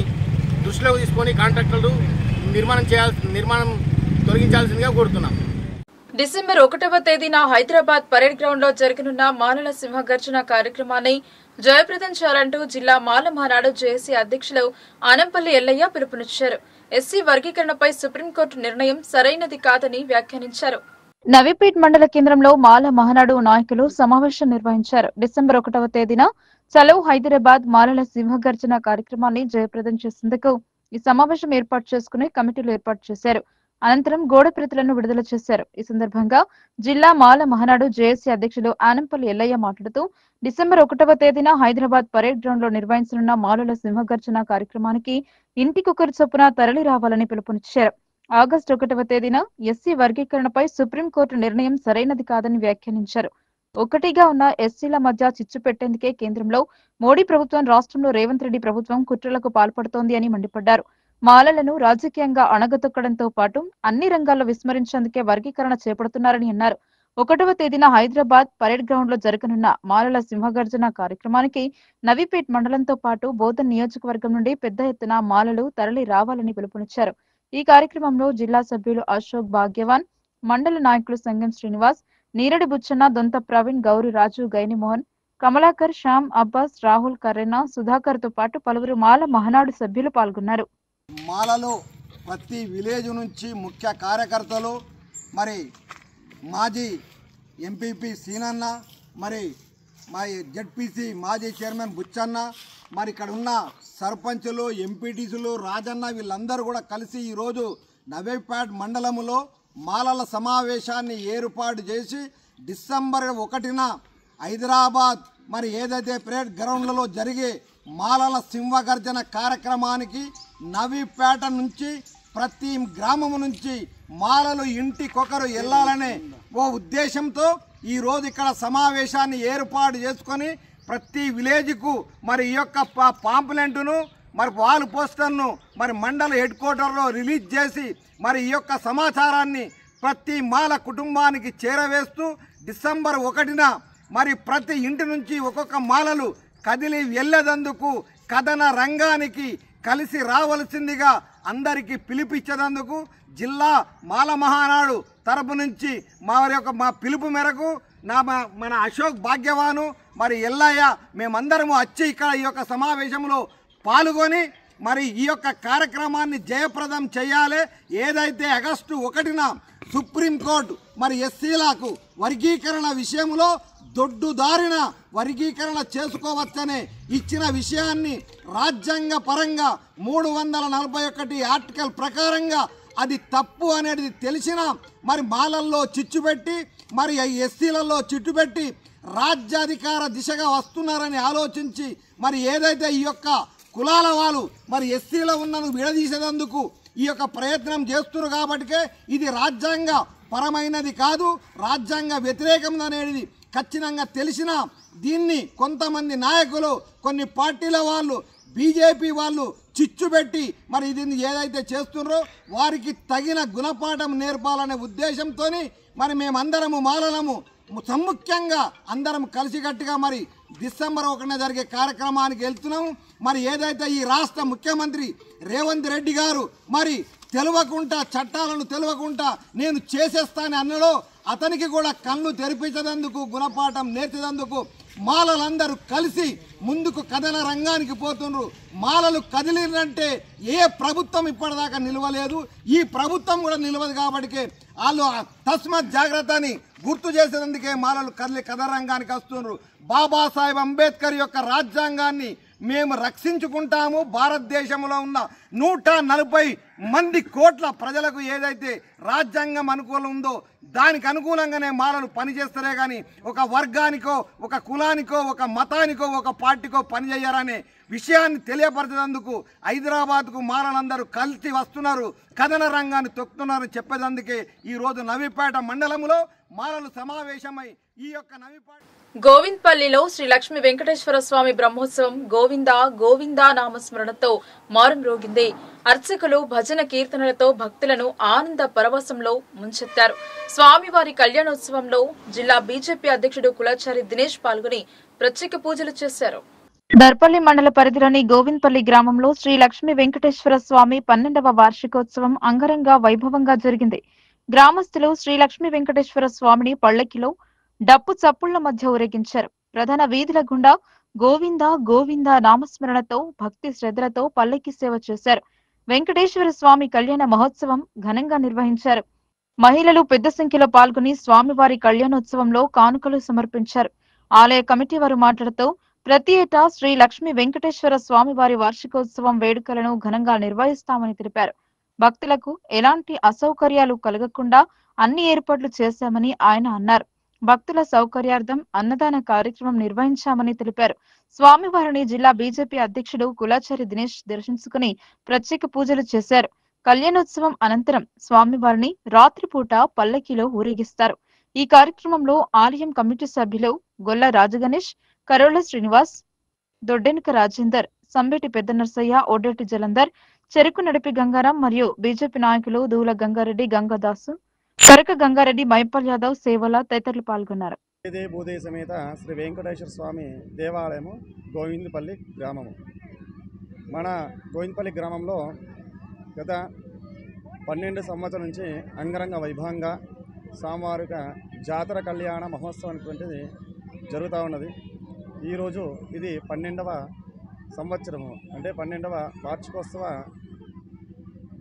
దృష్టిలోకి తీసుకొని కాంట్రాక్టర్లు నిర్మాణం తొలగించాల్సిందిగా కోరుతున్నాం. డిసెంబర్ 1వ తేదీన హైదరాబాద్ పరేడ్ గ్రౌండ్ లో జరగనున్న మాలల సింహగర్జన కార్యక్రమాన్ని జయప్రదం చేయాలంటూ జిల్లా మాల మహానాడు జేఏసీ అధ్యక్షులు ఆనంపల్లి ఎల్లయ్య పిలుపునిచ్చారు. ఎస్సీ వర్గీకరణపై సుప్రీంకోర్టు నిర్ణయం సరైనది కాదని వ్యాఖ్యానించారు. నవీపేట్ మండల కేంద్రంలో మాల మహానాడు నాయకులు సమావేశం నిర్వహించారు. డిసెంబర్ 1వ తేదీన చలో హైదరాబాద్ మాలల సింహగర్జన కార్యక్రమాన్ని జయప్రదం చేసేందుకు ఈ సమావేశం ఏర్పాటు చేసుకుని కమిటీలు ఏర్పాటు చేశారు. అనంతరం గోడ ప్రతులను విడుదల చేశారు. ఈ సందర్భంగా జిల్లా మాల మహానాడు జేఏసీ అధ్యక్షులు ఆనంపల్లి ఎల్లయ్య మాట్లాడుతూ, డిసెంబర్ 1వ తేదీన హైదరాబాద్ పరేడ్ గ్రౌండ్ లో నిర్వహించనున్న మాలల సింహగర్జన కార్యక్రమానికి ఇంటికొకరు చొప్పున తరలి రావాలని పిలుపునిచ్చారు. ఆగస్టు 1వ తేదీన ఎస్సీ వర్గీకరణపై సుప్రీంకోర్టు నిర్ణయం సరైనది కాదని వ్యాఖ్యానించారు. ఒకటిగా ఉన్న ఎస్సీల మధ్య చిచ్చు పెట్టేందుకే కేంద్రంలో మోడీ ప్రభుత్వం, రాష్ట్రంలో రేవంత్ రెడ్డి ప్రభుత్వం కుట్రలకు పాల్పడుతోంది అని మండిపడ్డారు. మాలలను రాజకీయంగా అణగదొక్కడంతో పాటు అన్ని రంగాల్లో విస్మరించేందుకే వర్గీకరణ చేపడుతున్నారని అన్నారు. 1వ తేదీన హైదరాబాద్ పరేడ్ గ్రౌండ్ లో జరగనున్న మాలల సింహగర్జన కార్యక్రమానికి నవీపేట్ మండలంతో పాటు బోధన్ నియోజకవర్గం నుండి పెద్ద ఎత్తున మాలలు తరలి రావాలని పిలుపునిచ్చారు. ఈ కార్యక్రమంలో జిల్లా సభ్యులు అశోక్ భాగ్యవాన్, మండల నాయకులు సంగం శ్రీనివాస్, నీరడి బుచ్చన్న, దొంత ప్రవీణ్, గౌరి రాజు, గైనిమోహన్, కమలాకర్, శ్యామ్, అబ్బాస్, రాహుల్, కర్రెనా, సుధాకర్ తో పాటు పలువురు మాల మహానాడు సభ్యులు పాల్గొన్నారు. మాలలో ప్రతి విలేజ్ నుంచి ముఖ్య కార్యకర్తలు, మరి మాజీ ఎంపీపీ సీనన్న, మరి జెడ్పీసీ మాజీ చైర్మన్ బుచ్చన్న, మరి ఇక్కడ ఉన్న సర్పంచులు, ఎంపీటీసీలు, రాజన్న, వీళ్ళందరూ కూడా కలిసి ఈరోజు నవీపేట్ మండలంలో మాలల సమావేశాన్ని ఏర్పాటు చేసి డిసెంబర్ 1న హైదరాబాద్ మరి ఏదైతే పరేడ్ గ్రౌండ్లలో జరిగే మాలల సింహగర్జన కార్యక్రమానికి నవీపేట నుంచి ప్రతి గ్రామం నుంచి మాలలు ఇంటికొకరు వెళ్ళాలనే ఓ ఉద్దేశంతో ఈరోజు ఇక్కడ సమావేశాన్ని ఏర్పాటు చేసుకొని ప్రతి విలేజ్కు మరి ఈ యొక్క పాంప్లెంట్ను మరి వాల్ పోస్టర్ను మరి మండల హెడ్ క్వార్టర్లో రిలీజ్ చేసి మరి ఈ యొక్క సమాచారాన్ని ప్రతి మాల కుటుంబానికి చేరవేస్తూ డిసెంబర్ 1న మరి ప్రతి ఇంటి నుంచి ఒక్కొక్క మాలలు కదిలి వెళ్ళేదందుకు కథన రంగానికి కలిసి రావలసిందిగా అందరికీ పిలుపిచ్చేందుకు జిల్లా మాల మహానాడు తరపు నుంచి మా పిలుపు మేరకు మన అశోక్ భాగ్యవాను మరి ఎల్లయ్య మేమందరము వచ్చి ఇక్కడ ఈ యొక్క సమావేశంలో పాల్గొని మరి ఈ యొక్క కార్యక్రమాన్ని జయప్రదం చేయాలి. ఏదైతే ఆగస్టు 1న సుప్రీంకోర్టు మరి ఎస్సీలకు వర్గీకరణ విషయంలో దొడ్డుదారిన వర్గీకరణ చేసుకోవచ్చనే ఇచ్చిన విషయాన్ని రాజ్యాంగ పరంగా 341 ఆర్టికల్ ప్రకారంగా అది తప్పు అనేది తెలిసిన మరి మాలల్లో చిచ్చుపెట్టి మరి ఎస్సీలలో చిట్టుపెట్టి రాజ్యాధికార దిశగా వస్తున్నారని ఆలోచించి మరి ఏదైతే ఈ యొక్క కులాల వాళ్ళు మరి ఎస్సీలో ఉన్నను విడదీసేందుకు ఈ యొక్క ప్రయత్నం చేస్తున్నారు. కాబట్టికే ఇది రాజ్యాంగ పరమైనది కాదు, రాజ్యాంగ వ్యతిరేకం అనేది ఖచ్చితంగా తెలిసిన దీన్ని కొంతమంది నాయకులు కొన్ని పార్టీల వాళ్ళు బీజేపీ వాళ్ళు చిచ్చుపెట్టి మరి దీన్ని ఏదైతే చేస్తున్నారో వారికి తగిన గుణపాఠం నేర్పాలనే ఉద్దేశంతో మరి మేమందరము మాలలము సముఖ్యంగా అందరం కలిసికట్టుగా మరి డిసెంబర్ 1న జరిగే కార్యక్రమానికి వెళ్తున్నాము. మరి ఏదైతే ఈ రాష్ట్ర ముఖ్యమంత్రి రేవంత్ రెడ్డి గారు మరి తెలియకుండా చట్టాలను తెలియకుండా నేను చేసేస్తానని అన్నాడో అతనికి కూడా కళ్ళు తెరిపించేందుకు గుణపాఠం నేర్చేందుకు మాలలందరూ కలిసి ముందుకు కథన రంగానికి పోతున్నారు. మాలలు కదిలినంటే ఏ ప్రభుత్వం ఇప్పటిదాకా నిలవలేదు, ఈ ప్రభుత్వం కూడా నిలవదు. కాబట్టి వాళ్ళు తస్మత్ జాగ్రత్తని గుర్తు చేసేందుకే మాలలు కదిలి కథన రంగానికి వస్తున్నారు. బాబాసాహెబ్ అంబేద్కర్ యొక్క రాజ్యాంగాన్ని మేము రక్షించుకుంటాము. భారతదేశంలో ఉన్న 140 కోట్ల ప్రజలకు ఏదైతే రాజ్యాంగం అనుకూలం ఉందో దానికి అనుకూలంగానే మాలలు పనిచేస్తారే కానీ ఒక వర్గానికో ఒక కులానికో ఒక మతానికో ఒక పార్టీకో పనిచేయరనే విషయాన్ని తెలియపరచేందుకు హైదరాబాద్కు మాలలందరూ కలిసి వస్తున్నారు, కథన రంగాన్ని తొక్కుతున్నారు చెప్పేందుకే ఈరోజు నవీపేట మండలంలో మాలలు సమావేశమై ఈ యొక్క నవీపేట గోవింద్పల్లిలో శ్రీ లక్ష్మీ వెంకటేశ్వర స్వామి బ్రహ్మోత్సవం గోవిందా గోవిందా నామస్మరణతో మారుమ్రోగింది. అర్చకులు భజన కీర్తనలతో భక్తులను ఆనంద పరవశంలో ముంచెత్తారు. స్వామివారి కళ్యాణోత్సవంలో జిల్లా బీజేపీ అధ్యక్షుడు కులాచారి దినేష్ పాల్గొని ప్రత్యేక పూజలు చేశారు. దర్పల్లి మండల పరిధిలోని గోవింద్పల్లి గ్రామంలో శ్రీ లక్ష్మీ వెంకటేశ్వర స్వామి 12వ వార్షికోత్సవం అంగరంగ వైభవంగా జరిగింది. గ్రామస్తులు శ్రీ లక్ష్మీ వెంకటేశ్వర స్వామిని పల్లకిలో డప్పు చప్పుళ్ల మధ్య ఊరేగించారు. ప్రధాన వీధుల గుండా గోవిందా గోవిందా నామస్మరణతో భక్తి శ్రద్ధలతో పల్లకి సేవ చేశారు. వెంకటేశ్వర స్వామి కళ్యాణ మహోత్సవం ఘనంగా నిర్వహించారు. మహిళలు పెద్ద సంఖ్యలో పాల్గొని స్వామివారి కళ్యాణోత్సవంలో కానుకలు సమర్పించారు. ఆలయ కమిటీ వారు మాట్లాడుతూ ప్రతి ఏటా శ్రీ లక్ష్మీ వెంకటేశ్వర స్వామివారి వార్షికోత్సవం వేడుకలను ఘనంగా నిర్వహిస్తామని తెలిపారు. భక్తులకు ఎలాంటి అసౌకర్యాలు కలగకుండా అన్ని ఏర్పాట్లు చేశామని ఆయన అన్నారు. భక్తుల సౌకర్యార్థం అన్నదాన కార్యక్రమం నిర్వహించామని తెలిపారు. స్వామివారిని జిల్లా బీజేపీ అధ్యక్షుడు కులాచారి దినేష్ దర్శించుకుని ప్రత్యేక పూజలు చేశారు. కళ్యాణోత్సవం అనంతరం స్వామివారిని రాత్రిపూట పల్లకిలో ఊరేగిస్తారు. ఈ కార్యక్రమంలో ఆలయం కమిటీ సభ్యులు గొల్ల రాజగణేష్, కరోళ్ల శ్రీనివాస్, దొడ్డెనక రాజేందర్, సంబేటి పెద్ద నర్సయ్య, ఓడేటి జలంధర్, చెరుకు నడిపి గంగారాం మరియు బీజేపీ నాయకులు దూల గంగారెడ్డి, గంగాదాసు, కరక గంగారెడ్డి, మైపల్ యాదవ్, సేవల తదితరులు పాల్గొన్నారు. భూదేవి సమేత శ్రీ వెంకటేశ్వర స్వామి దేవాలయము గోవిందపల్లి గ్రామము. మన గోవిందపల్లి గ్రామంలో గత 12 సంవత్సరాల నుంచి అంగరంగ వైభవంగా స్వామివారి జాతర కళ్యాణ మహోత్సవం అనేటువంటిది జరుగుతూ ఉన్నది. ఈరోజు ఇది 12వ సంవత్సరము, అంటే 12వ వార్షికోత్సవ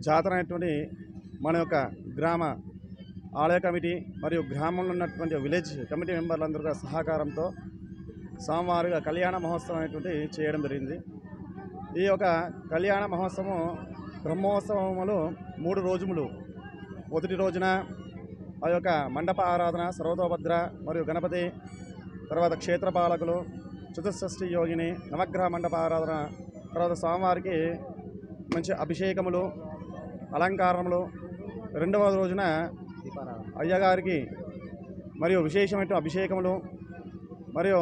జాతర అనేటువంటి మన యొక్క గ్రామ ఆలయ కమిటీ మరియు గ్రామంలో ఉన్నటువంటి విలేజ్ కమిటీ మెంబర్లందరూ సహకారంతో స్వామివారిగా కళ్యాణ మహోత్సవం అనేటువంటి చేయడం జరిగింది. ఈ యొక్క కళ్యాణ మహోత్సవం బ్రహ్మోత్సవములు 3 రోజులు. మొదటి రోజున ఆ యొక్క మండప ఆరాధన, సర్వతోభద్ర మరియు గణపతి, తర్వాత క్షేత్రపాలకులు, చతుషష్ఠి యోగిని, నవగ్రహ మండప ఆరాధన, తర్వాత స్వామివారికి మంచి అభిషేకములు, అలంకారములు. రెండవ రోజున అయ్యగారికి మరియు విశేషమైన అభిషేకములు మరియు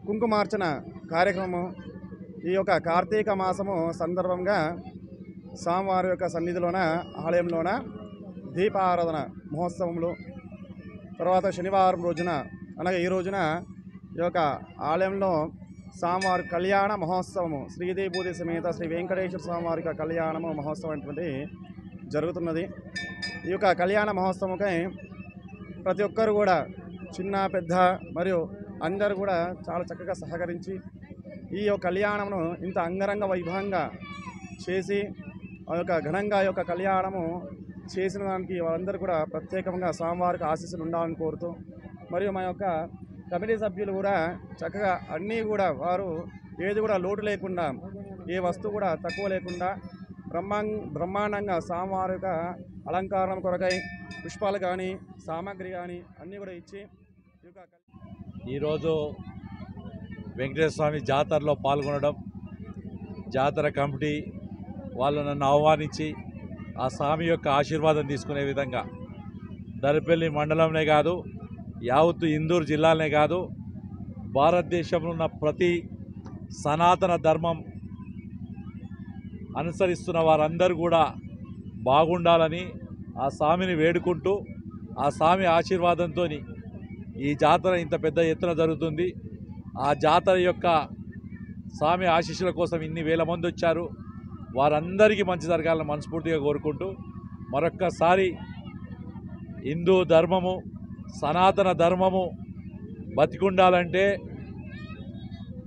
కుంకుమార్చన కార్యక్రమము. ఈ యొక్క కార్తీక మాసము సందర్భంగా స్వామివారి యొక్క సన్నిధిలోన ఆలయంలోన దీపారాధన మహోత్సవములు. తర్వాత శనివారం రోజున అనగా ఈ రోజున ఈ యొక్క ఆలయంలో స్వామివారి కళ్యాణ మహోత్సవము శ్రీదేవూతి సమేత శ్రీ వెంకటేశ్వర స్వామివారి కళ్యాణము మహోత్సవం అనేటువంటి జరుగుతున్నది. ఈ యొక్క కళ్యాణ మహోత్సవంకై ప్రతి ఒక్కరు కూడా చిన్న పెద్ద మరియు అందరూ కూడా చాలా చక్కగా సహకరించి ఈ యొక్క కళ్యాణమును ఇంత అంగరంగ వైభవంగా చేసి ఆ యొక్క ఘనంగా ఈ యొక్క కళ్యాణము చేసిన దానికి వాళ్ళందరూ కూడా ప్రత్యేకంగా స్వామివారికి ఆశీస్సులు ఉండాలని కోరుతూ, మరియు మా యొక్క కమిటీ సభ్యులు కూడా చక్కగా అన్నీ కూడా వారు ఏది కూడా లోటు లేకుండా ఏ వస్తువు కూడా తక్కువ లేకుండా బ్రహ్మాండంగా స్వామివారి యొక్క అలంకారం కొరకై పుష్పాలు కానీ సామాగ్రి కానీ అన్నీ కూడా ఇచ్చి ఈరోజు వెంకటేశ్వర స్వామి జాతరలో పాల్గొనడం, జాతర కమిటీ వాళ్ళు నన్ను ఆహ్వానించి ఆ స్వామి యొక్క ఆశీర్వాదం తీసుకునే విధంగా దర్పల్లి మండలంనే కాదు, యావత్తు ఇందూరు జిల్లాలనే కాదు, భారతదేశంలో ఉన్న ప్రతి సనాతన ధర్మం అనుసరిస్తున్న వారందరూ కూడా బాగుండాలని ఆ స్వామిని వేడుకుంటూ ఆ స్వామి ఆశీర్వాదంతో ఈ జాతర ఇంత పెద్ద ఎత్తున జరుగుతుంది. ఆ జాతర యొక్క స్వామి ఆశీస్సుల కోసం ఇన్ని వేల మంది వచ్చారు. వారందరికీ మంచి జరగాలని మనస్ఫూర్తిగా కోరుకుంటూ మరొక్కసారి హిందూ ధర్మము సనాతన ధర్మము బతికుండాలంటే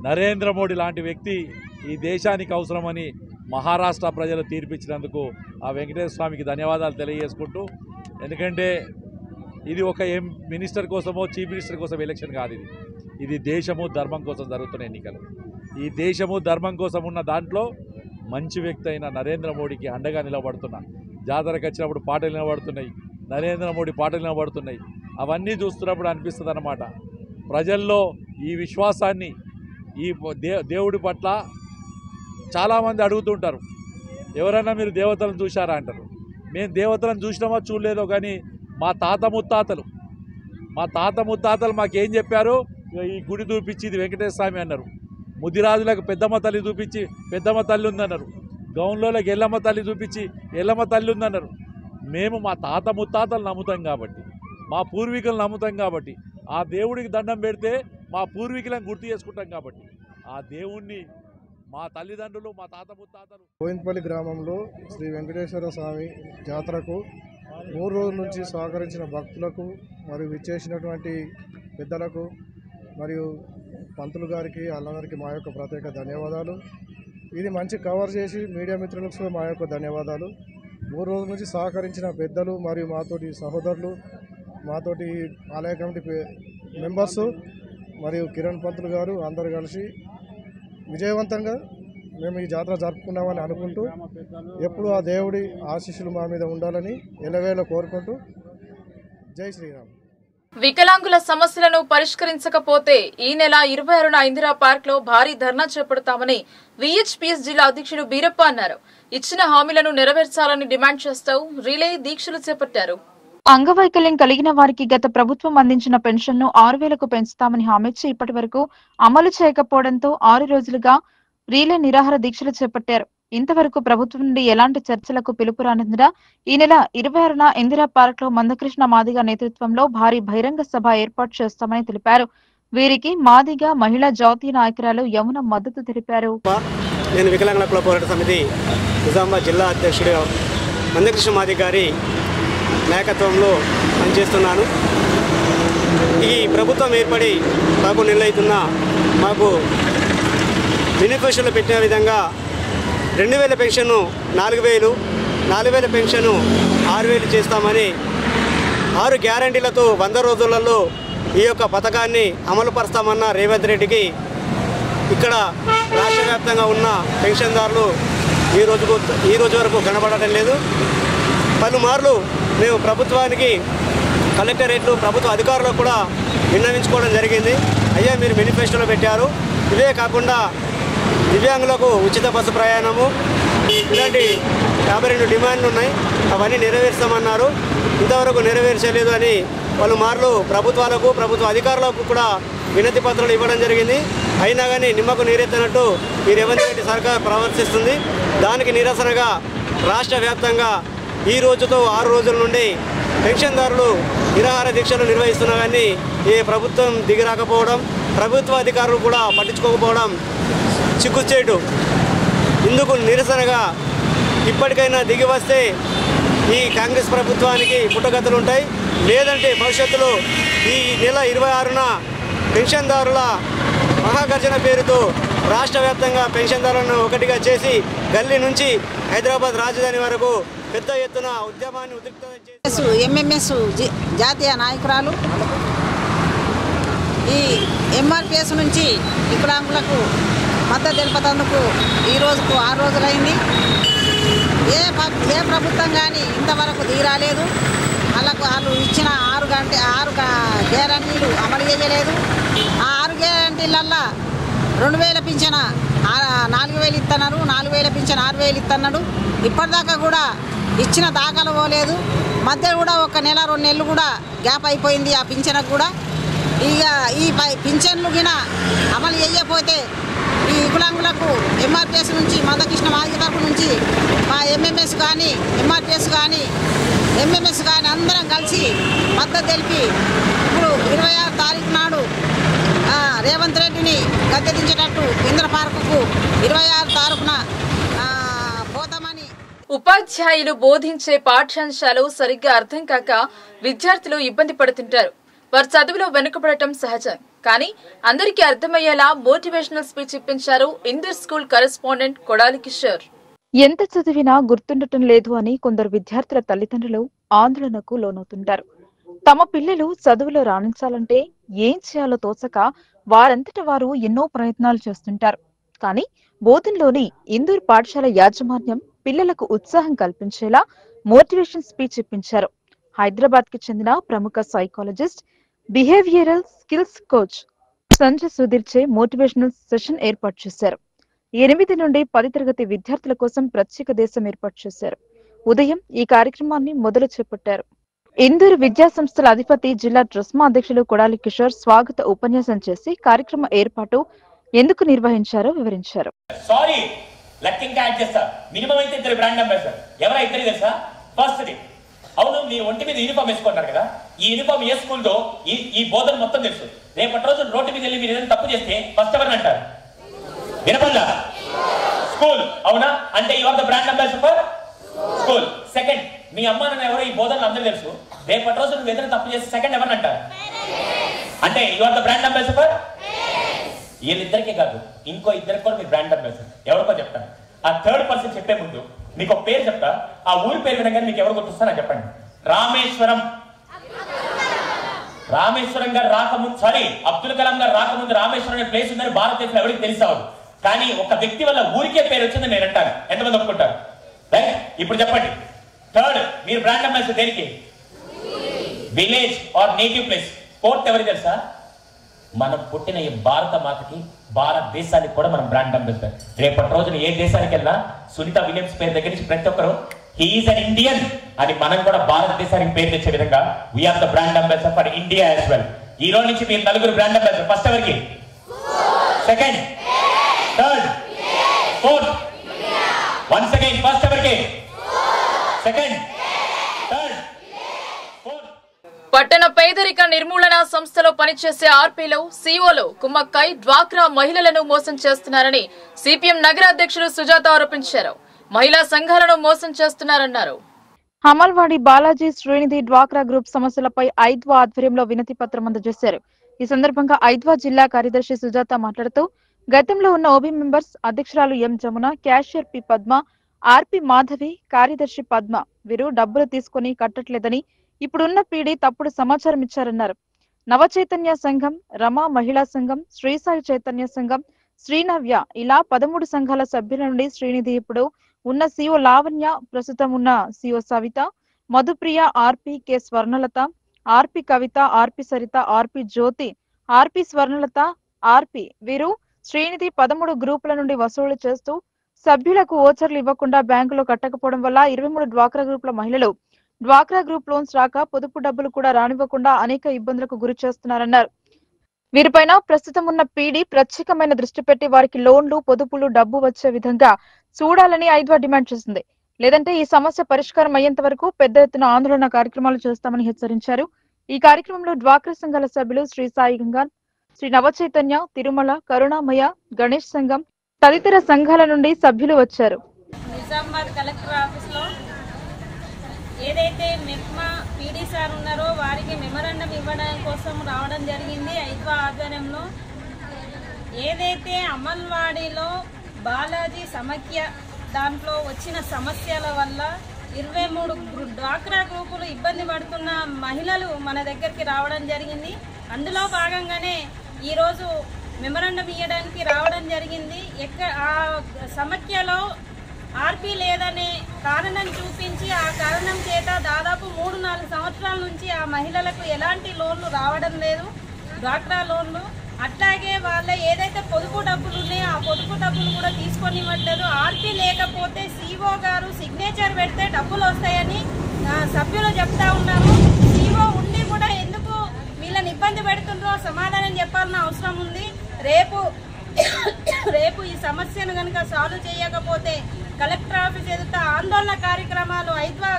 నరేంద్ర మోడీ లాంటి వ్యక్తి ఈ దేశానికి అవసరమని మహారాష్ట్ర ప్రజలు తీర్పిచ్చినందుకు ఆ వెంకటేశ్వర స్వామికి ధన్యవాదాలు తెలియజేసుకుంటూ, ఎందుకంటే ఇది ఒక మినిస్టర్ కోసమో చీఫ్ మినిస్టర్ కోసం ఎలక్షన్ కాదు, ఇది దేశము ధర్మం కోసం జరుగుతున్న ఎన్నికలు. ఈ దేశము ధర్మం కోసం ఉన్న దాంట్లో మంచి వ్యక్తి అయిన నరేంద్ర మోడీకి అండగా నిలబడుతున్నా. జాతరకు వచ్చినప్పుడు పాటలు నిలబడుతున్నాయి, నరేంద్ర మోడీ పాటలు నిలబడుతున్నాయి. అవన్నీ చూస్తున్నప్పుడు అనిపిస్తుంది అన్నమాట, ప్రజల్లో ఈ విశ్వాసాన్ని ఈ దేవుడి పట్ల చాలామంది అడుగుతుంటారు, ఎవరైనా మీరు దేవతలను చూశారా అంటారు. మేము దేవతలను చూసినామో చూడలేదో కానీ మా తాత ముత్తాతలు మాకేం చెప్పారు, ఈ గుడి చూపించి ఇది వెంకటేశ్వర స్వామి అన్నారు. ముదిరాజులకు పెద్దమ్మ తల్లి చూపించి పెద్దమ్మ తల్లి ఉందన్నారు. గౌన్లోకి ఎల్లమ్మ తల్లి చూపించి ఎల్లమ్మ తల్లి ఉందన్నారు. మేము మా తాత ముత్తాతలు నమ్ముతాం కాబట్టి, మా పూర్వీకులు నమ్ముతాం కాబట్టి, ఆ దేవుడికి దండం పెడితే మా పూర్వీకులను గుర్తు చేసుకుంటాం కాబట్టి ఆ దేవుణ్ణి మా తల్లిదండ్రులు మా తాత ముత్తాతలు. గోవిందపల్లి గ్రామంలో శ్రీ వెంకటేశ్వర స్వామి జాతరకు 3 రోజుల నుంచి సహకరించిన భక్తులకు మరియు విచ్చేసినటువంటి పెద్దలకు మరియు పంతులు గారికి వాళ్ళందరికీ మా యొక్క ప్రత్యేక ధన్యవాదాలు. ఇది మంచి కవర్ చేసి మీడియా మిత్రులకు మా యొక్క ధన్యవాదాలు. 3 రోజుల నుంచి సహకరించిన పెద్దలు మరియు మాతోటి సహోదరులు, మాతోటి ఆలయ కమిటీ మెంబర్సు మరియు కిరణ్ పంతులు గారు అందరు కలిసి విజయవంతంగా మేము ఈ జాతర జరుపుకున్నామని అనుకుంటూ ఎప్పుడు ఆ దేవుడి ఆశీస్సులు మా మీద ఉండాలని ఎలవేళ కోరుకుంటూ జై శ్రీరామ్. వికలాంగుల సమస్యలను పరిష్కరించకపోతే ఈ నెల 26న ఇందిరా పార్క్ లో భారీ ధర్నా చేపడతామని విహెచ్పిఎస్ జిల్లా అధ్యక్షుడు బీరప్ప అన్నారు. ఇచ్చిన హామీలను నెరవేర్చాలని డిమాండ్ చేస్తూ రిలే దీక్షలు చేపట్టారు. అంగవైకల్యం కలిగిన వారికి గత ప్రభుత్వం అందించిన పెన్షన్ను 6,000కు పెంచుతామని హామీ ఇచ్చి ఇప్పటి వరకు అమలు చేయకపోవడంతో 6 రోజులుగా రీలే నిరాహార దీక్షలు చేపట్టారు. ఇంతవరకు ప్రభుత్వం నుండి ఎలాంటి చర్చలకు పిలుపు రానందున ఈ నెల 26న ఇందిరా పార్క్ లో మందకృష్ణ మాదిగ నేతృత్వంలో భారీ బహిరంగ సభ ఏర్పాటు చేస్తామని తెలిపారు. వీరికి మాదిగ మహిళా జాతీయ నాయకురాలు యమున మద్దతు తెలిపారు. నేను వికలాంగుల కుల పోరాట సమితి నిజామాబాద్ జిల్లా అధ్యక్షుడు మందకృష్ణ మాదిగ గారి నాయకత్వంలో పనిచేస్తున్నాను. ఈ ప్రభుత్వం ఏర్పడి 11 నెలలు అవుతున్నా మాకు మేనిఫెస్టోలో పెట్టిన విధంగా 2,000 పెన్షన్ను 4,000, 4,000 పెన్షన్ను 6,000 చేస్తామని 6 గ్యారంటీలతో 100 రోజులలో ఈ యొక్క పథకాన్ని అమలు పరుస్తామన్న రేవంత్ రెడ్డికి ఇక్కడ రాష్ట్ర వ్యాప్తంగా ఉన్న పెన్షన్దారులు ఈ రోజు వరకు కనబడటం లేదు. పలుమార్లు మేము ప్రభుత్వానికి కలెక్టరేట్లు ప్రభుత్వ అధికారులకు కూడా విన్నవించుకోవడం జరిగింది. అయ్యా మీరు మేనిఫెస్టోలో పెట్టారు, ఇవే కాకుండా దివ్యాంగులకు ఉచిత బస్సు ప్రయాణము ఇలాంటి 52 డిమాండ్లు ఉన్నాయి, అవన్నీ నెరవేర్చామన్నారు. ఇంతవరకు నెరవేర్చలేదు అని పలుమార్లు ప్రభుత్వాలకు ప్రభుత్వ అధికారులకు కూడా వినతి పత్రాలు ఇవ్వడం జరిగింది. అయినా కానీ నిమ్మకు నీరెత్తనట్టు ఈ రేవంత్ రెడ్డి సర్కార్ ప్రవర్తిస్తుంది. దానికి నిరసనగా రాష్ట్ర వ్యాప్తంగా ఈ రోజుతో 6 రోజుల నుండి పెన్షన్దారులు నిరాహార దీక్షలు నిర్వహిస్తున్నా కానీ ఏ ప్రభుత్వం దిగిరాకపోవడం, ప్రభుత్వ అధికారులు కూడా పట్టించుకోకపోవడం సిగ్గుచేటు. ఇందుకు నిరసనగా ఇప్పటికైనా దిగి వస్తే ఈ కాంగ్రెస్ ప్రభుత్వానికి పుట్టగతులు ఉంటాయి. లేదంటే భవిష్యత్తులో ఈ నెల 26న పెన్షన్దారుల మహాగర్జన పేరుతో రాష్ట్ర వ్యాప్తంగా పెన్షన్దారులను ఒకటిగా చేసి గల్లీ నుంచి హైదరాబాద్ రాజధాని వరకు పెద్ద ఎత్తున ఉద్యమాన్ని ఉద్రిక్తం చేసి ఎంఎంఎస్ జాతీయ నాయకురాలు ఈ ఎంఆర్పిఎస్ నుంచి వికలాంగులకు మద్దతు తెలుపేందుకు ఈ రోజుకు 6 రోజులైంది. ఏ ప్రభుత్వం కానీ ఇంతవరకు దిగిరాలేదు. వాళ్ళు ఇచ్చిన 6 గ్యారంటీలు అమలు చేయలేదు. ఆ 6 గ్యారంటీలల్లో 2000 పింఛన 4000 ఇస్తున్నారు, 4000 పింఛన 6000 ఇస్తున్నాడు. ఇప్పటిదాకా కూడా ఇచ్చిన దాఖలు పోలేదు. మధ్య కూడా 1 నెల 2 నెలలు కూడా గ్యాప్ అయిపోయింది ఆ పింఛనకు కూడా. ఇక ఈ పింఛన్లు గిన అమలు చేయకపోతే ఈ వికలాంగులకు ఎంఆర్పిఎస్ నుంచి మందకృష్ణ మాదిగ తరపు నుంచి మా ఎంఎంఎస్ కానీ ఎంఆర్పిఎస్ కానీ ఎంఎంఎస్ కానీ అందరం కలిసి మద్దతు తెలిపి ఇప్పుడు 26 తారీఖు నాడు రేవంత్ రెడ్డిని గద్దెదించేటట్టు ఇంద్ర పార్కుకు 26 తారీఖున పోతామని. ఉపాధ్యాయులు బోధించే పాఠ్యాంశాలు సరిగ్గా అర్థం కాక విద్యార్థులు ఇబ్బంది పడుతుంటారు. వారు చదువులో వెనుకబడటం సహజం. కానీ అందరికీ అర్థమయ్యేలా మోటివేషనల్ స్పీచ్ ఇప్పించారు ఇందర్ స్కూల్ కరెస్పాండెంట్ కొడాలి కిషోర్. ఎంత చదివినా గుర్తుండటం లేదు అని కొందరు విద్యార్థుల తల్లిదండ్రులు ఆందోళనకు లోనవుతుంటారు. తమ పిల్లలు చదువులో రాణించాలంటే ఏం చేయాలో తోచక వారంతట వారు ఎన్నో ప్రయత్నాలు చేస్తుంటారు. కానీ బోధన్లోని ఇందూర్ పాఠశాల యాజమాన్యం పిల్లలకు ఉత్సాహం కల్పించేలా మోటివేషన్ స్పీచ్ ఇప్పించారు. హైదరాబాద్ కి చెందిన ప్రముఖ psychologist, behavioural skills coach Sanjay Sudheer చే మోటివేషనల్ సెషన్ ఏర్పాటు చేశారు. 8 నుండి 10 తరగతి విద్యార్థుల కోసం ప్రత్యేక దేశం ఏర్పాటు చేశారు. ఉదయం ఈ కార్యక్రమాన్ని మొదలు చేపట్టారు. ఇందూరు విద్యా సంస్థల అధిపతి జిల్లా ట్రస్మా అధ్యక్షులు కొడాలి కిషోర్ స్వాగత ఉపన్యాసం చేసి కార్యక్రమ ఏర్పాటు ఎందుకు నిర్వహించారో వివరించారు. అవును, మీరు ఒంటి మీద యూనిఫామ్ వేసుకుంటారు కదా, ఈ యూనిఫామ్ ఏ స్కూల్తో ఈ బోధన మొత్తం తెలుసు. రేపటి రోజు రోడ్డు మీద వెళ్ళి మీరు ఏదైనా తప్పు చేస్తే ఫస్ట్ ఎవరిని అంటారు? వినపల్లా స్కూల్. అవునా? అంటే you are the brand ambassador for school. Second, మీ అమ్మ నాన్న ఎవరో ఈ బోధనలు అందరూ తెలుసు. రేపటి రోజు నువ్వు ఏదైనా తప్పు చేస్తే సెకండ్ ఎవరిని అంటారు? అంటే you are the brand ambassador for వీళ్ళిద్దరికే కాదు, ఇంకో ఇద్దరికి కూడా మీరు బ్రాండ్ అంబాసిడర్. ఎవరికో చెప్తాను. ఆ థర్డ్ పర్సన్ చెప్పే ముందు మీకు ఒక పేరు చెప్తా. ఆ ఊరి పేరు వినగానే మీకు ఎవరు గుర్తొస్తారో చెప్పండి. రామేశ్వరం. రామేశ్వరం గారు రాకముందు, సారీ, అబ్దుల్ కలాం గారు రాకముందు రామేశ్వరం అనే ప్లేస్ ఉందని భారతదేశంలో ఎవరికి తెలిసావు. కానీ ఒక వ్యక్తి వల్ల ఊరికే పేరు వచ్చింది నేను అంటాను. ఎంతమంది ఒప్పుకుంటారు? రైట్, ఇప్పుడు చెప్పండి. థర్డ్, మీరు బ్రాండ్ అంబాసిడర్ దేనికి? Village or native place. Fourth ఎవరికి తెలుసా? మనం పుట్టిన ఈ భారత మాతకి, భారతదేశానికి కూడా మనం బ్రాండ్ అంబాసిడర్. రేపటి రోజున ఏ దేశానికి వెళ్ళినా సునీత విలియమ్స్ పేరు దగ్గర నుంచి ప్రతి ఒక్కరు హీఈస్ అన్ ఇండియన్ అని మనం కూడా భారతదేశానికి పేరు తెచ్చే విధంగా we are the brand ambassador for India as well. ఈ రోజు నుంచి మీరు నలుగురు బ్రాండ్ అంబాసిడర్. ఫస్ట్ ఎవరికి? Second, third, fourth. Once again, first ఎవరికి? Second, third, fourth. పట్టణ పేదరిక నిర్మూలన సంస్థలో పనిచేసే ఆర్పీలో సీఓలో కుమ్మక్కై డ్వాక్రా మహిళలను మోసం చేస్తున్నారని సిపిఎం నగర అధ్యక్షులు సుజాత ఆరోపించారు. మహిళా సంఘాలను మోసం చేస్తున్నారన్నారు. హమల్వాడి బాలాజీ శ్రీనిధి డ్వాక్రా గ్రూప్ సమస్యలపై ఐద్వా ఆధ్వర్యంలో వినతి పత్రం అందజేశారు. ఈ సందర్భంగా ఐద్వా జిల్లా కార్యదర్శి సుజాత మాట్లాడుతూ గతంలో ఉన్న ఓబీ మెంబర్స్ అధ్యక్షురాలు ఎం జమున, క్యాషియర్ పి పద్మ, ఆర్పి మాధవి, కార్యదర్శి పద్మ వీరు డబ్బులు తీసుకుని కట్టట్లేదని, ఇప్పుడున్న పీడీ తప్పుడు సమాచారం ఇచ్చారన్నారు. నవ చైతన్య సంఘం, రమా మహిళా సంఘం, శ్రీసాయి చైతన్య సంఘం, శ్రీనవ్య ఇలా 13 సంఘాల సభ్యుల నుండి శ్రీనిధి ఇప్పుడు ఉన్న సిఓ లావణ్య, ప్రస్తుతం ఉన్న సిఓ సవిత, మధుప్రియ, ఆర్పి కె స్వర్ణలత, ఆర్పి కవిత, ఆర్పి సరిత, ఆర్పి జ్యోతి, ఆర్పి స్వర్ణలత, ఆర్పి వీరు శ్రీనిధి 13 గ్రూపుల నుండి వసూలు చేస్తూ సభ్యులకు ఓచర్లు ఇవ్వకుండా బ్యాంకులో కట్టకపోవడం వల్ల 23 డ్వాక్రా గ్రూపుల మహిళలు డ్వాక్రా గ్రూప్ లోన్స్ రాక పొదుపు డబ్బులు కూడా రానివ్వకుండా అనేక ఇబ్బందులకు గురి చేస్తున్నారన్నారు. వీరిపైన ప్రస్తుతం ఉన్న పీడీ ప్రత్యేకమైన దృష్టి పెట్టి వారికి లోన్లు, పొదుపులు, డబ్బు వచ్చే విధంగా చూడాలని ఐద్వా డిమాండ్ చేసింది. లేదంటే ఈ సమస్య పరిష్కారం అయ్యేంత వరకు పెద్ద ఎత్తున ఆందోళన కార్యక్రమాలు చేస్తామని హెచ్చరించారు. ఈ కార్యక్రమంలో డ్వాక్రా సంఘాల సభ్యులు శ్రీ సాయి గంగా, శ్రీ నవచైతన్య, తిరుమల, కరుణామయ, గణేష్ సంఘం తదితర సంఘాల నుండి సభ్యులు వచ్చారు. నిజామాబాద్ కలెక్టర్ ఆఫీస్లో ఏదైతే మెప్మా పీడీ సార్ ఉన్నారో వారికి మెమరాండం ఇవ్వడం కోసం రావడం జరిగింది. ఐద్వా ఆధ్వర్యంలో ఏదైతే అమల్వాడీలో బాలాజీ సమైక్య దాంట్లో వచ్చిన సమస్యల వల్ల 23 డ్వాక్రా గ్రూపులు ఇబ్బంది పడుతున్న మహిళలు మన దగ్గరికి రావడం జరిగింది. అందులో భాగంగానే ఈరోజు మెమరాండం ఇవ్వడానికి రావడం జరిగింది. ఆ సమైక్యలో ఆర్పీ లేదనే కారణం చూపించి ఆ కారణం చేత దాదాపు 3-4 సంవత్సరాల నుంచి ఆ మహిళలకు ఎలాంటి లోన్లు రావడం లేదు, డ్వాక్రా లోన్లు. అట్లాగే వాళ్ళ ఏదైతే పొదుపు డబ్బులు ఉన్నాయో ఆ పొదుపు డబ్బులు కూడా తీసుకొని ఇవ్వట్లేదు. ఆర్పీ లేకపోతే సిఓ గారు సిగ్నేచర్ పెడితే డబ్బులు వస్తాయని సభ్యులు చెప్తా ఉన్నారు. సిఓ ఉండి కూడా ఎందుకు వీళ్ళని ఇబ్బంది పెడుతుండ్రో సమాధానం చెప్పాల్సిన అవసరం ఉంది. రేపు ఈ సమస్యను కనుక సాల్వ్ చేయకపోతే కలెక్టర్ ఆఫీస్ ఎదుట ఆందోళన కార్యక్రమాలు ఐద్వా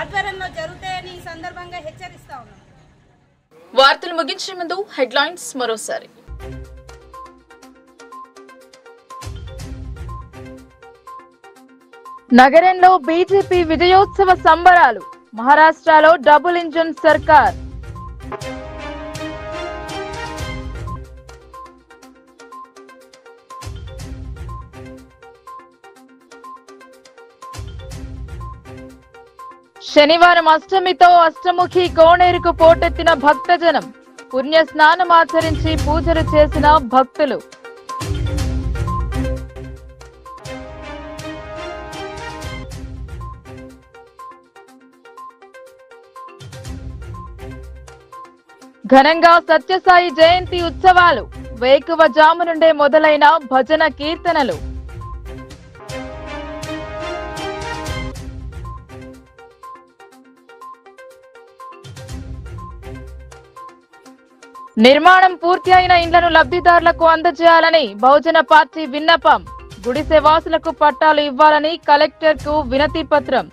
ఆధ్వర్యంలో జరుగుతాయని ఈ సందర్భంగా హెచ్చరిస్తా ఉన్నాం. వార్తలు ముగించే ముందు హెడ్లైన్స్ మరోసారి. నగరంలో బీజేపీ విజయోత్సవ సంబరాలు. మహారాష్ట్రలో డబుల్ ఇంజన్ సర్కార్. శనివారం అష్టమితో అష్టముఖి కోనేరుకు పోటెత్తిన భక్తజనం. పుణ్య స్నానమాచరించి పూజలు చేసిన భక్తులు. ఘనంగా సత్యసాయి జయంతి ఉత్సవాలు. వేకువజాము నుండే మొదలైన భజన కీర్తనలు. నిర్మాణం పూర్తి అయిన ఇండ్లను లబ్ధిదారులకు అందజేయాలని బహుజన పార్టీ విన్నపం. గుడిసె వాసులకు పట్టాలు ఇవ్వాలని కలెక్టర్కు వినతి పత్రం.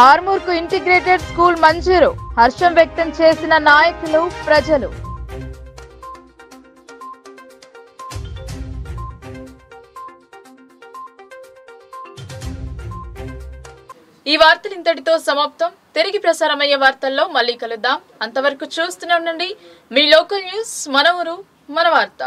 ఆర్మూర్కు ఇంటిగ్రేటెడ్ స్కూల్ మంజూరు. హర్షం వ్యక్తం చేసిన నాయకులు, ప్రజలు. ఈ వార్తలు ఇంతటితో సమాప్తం. తిరిగి ప్రసారమయ్యే వార్తల్లో మళ్ళీ కలుద్దాం. అంతవరకు చూస్తూనే ఉండండి మీ లోకల్ న్యూస్, మన ఊరు మన వార్త.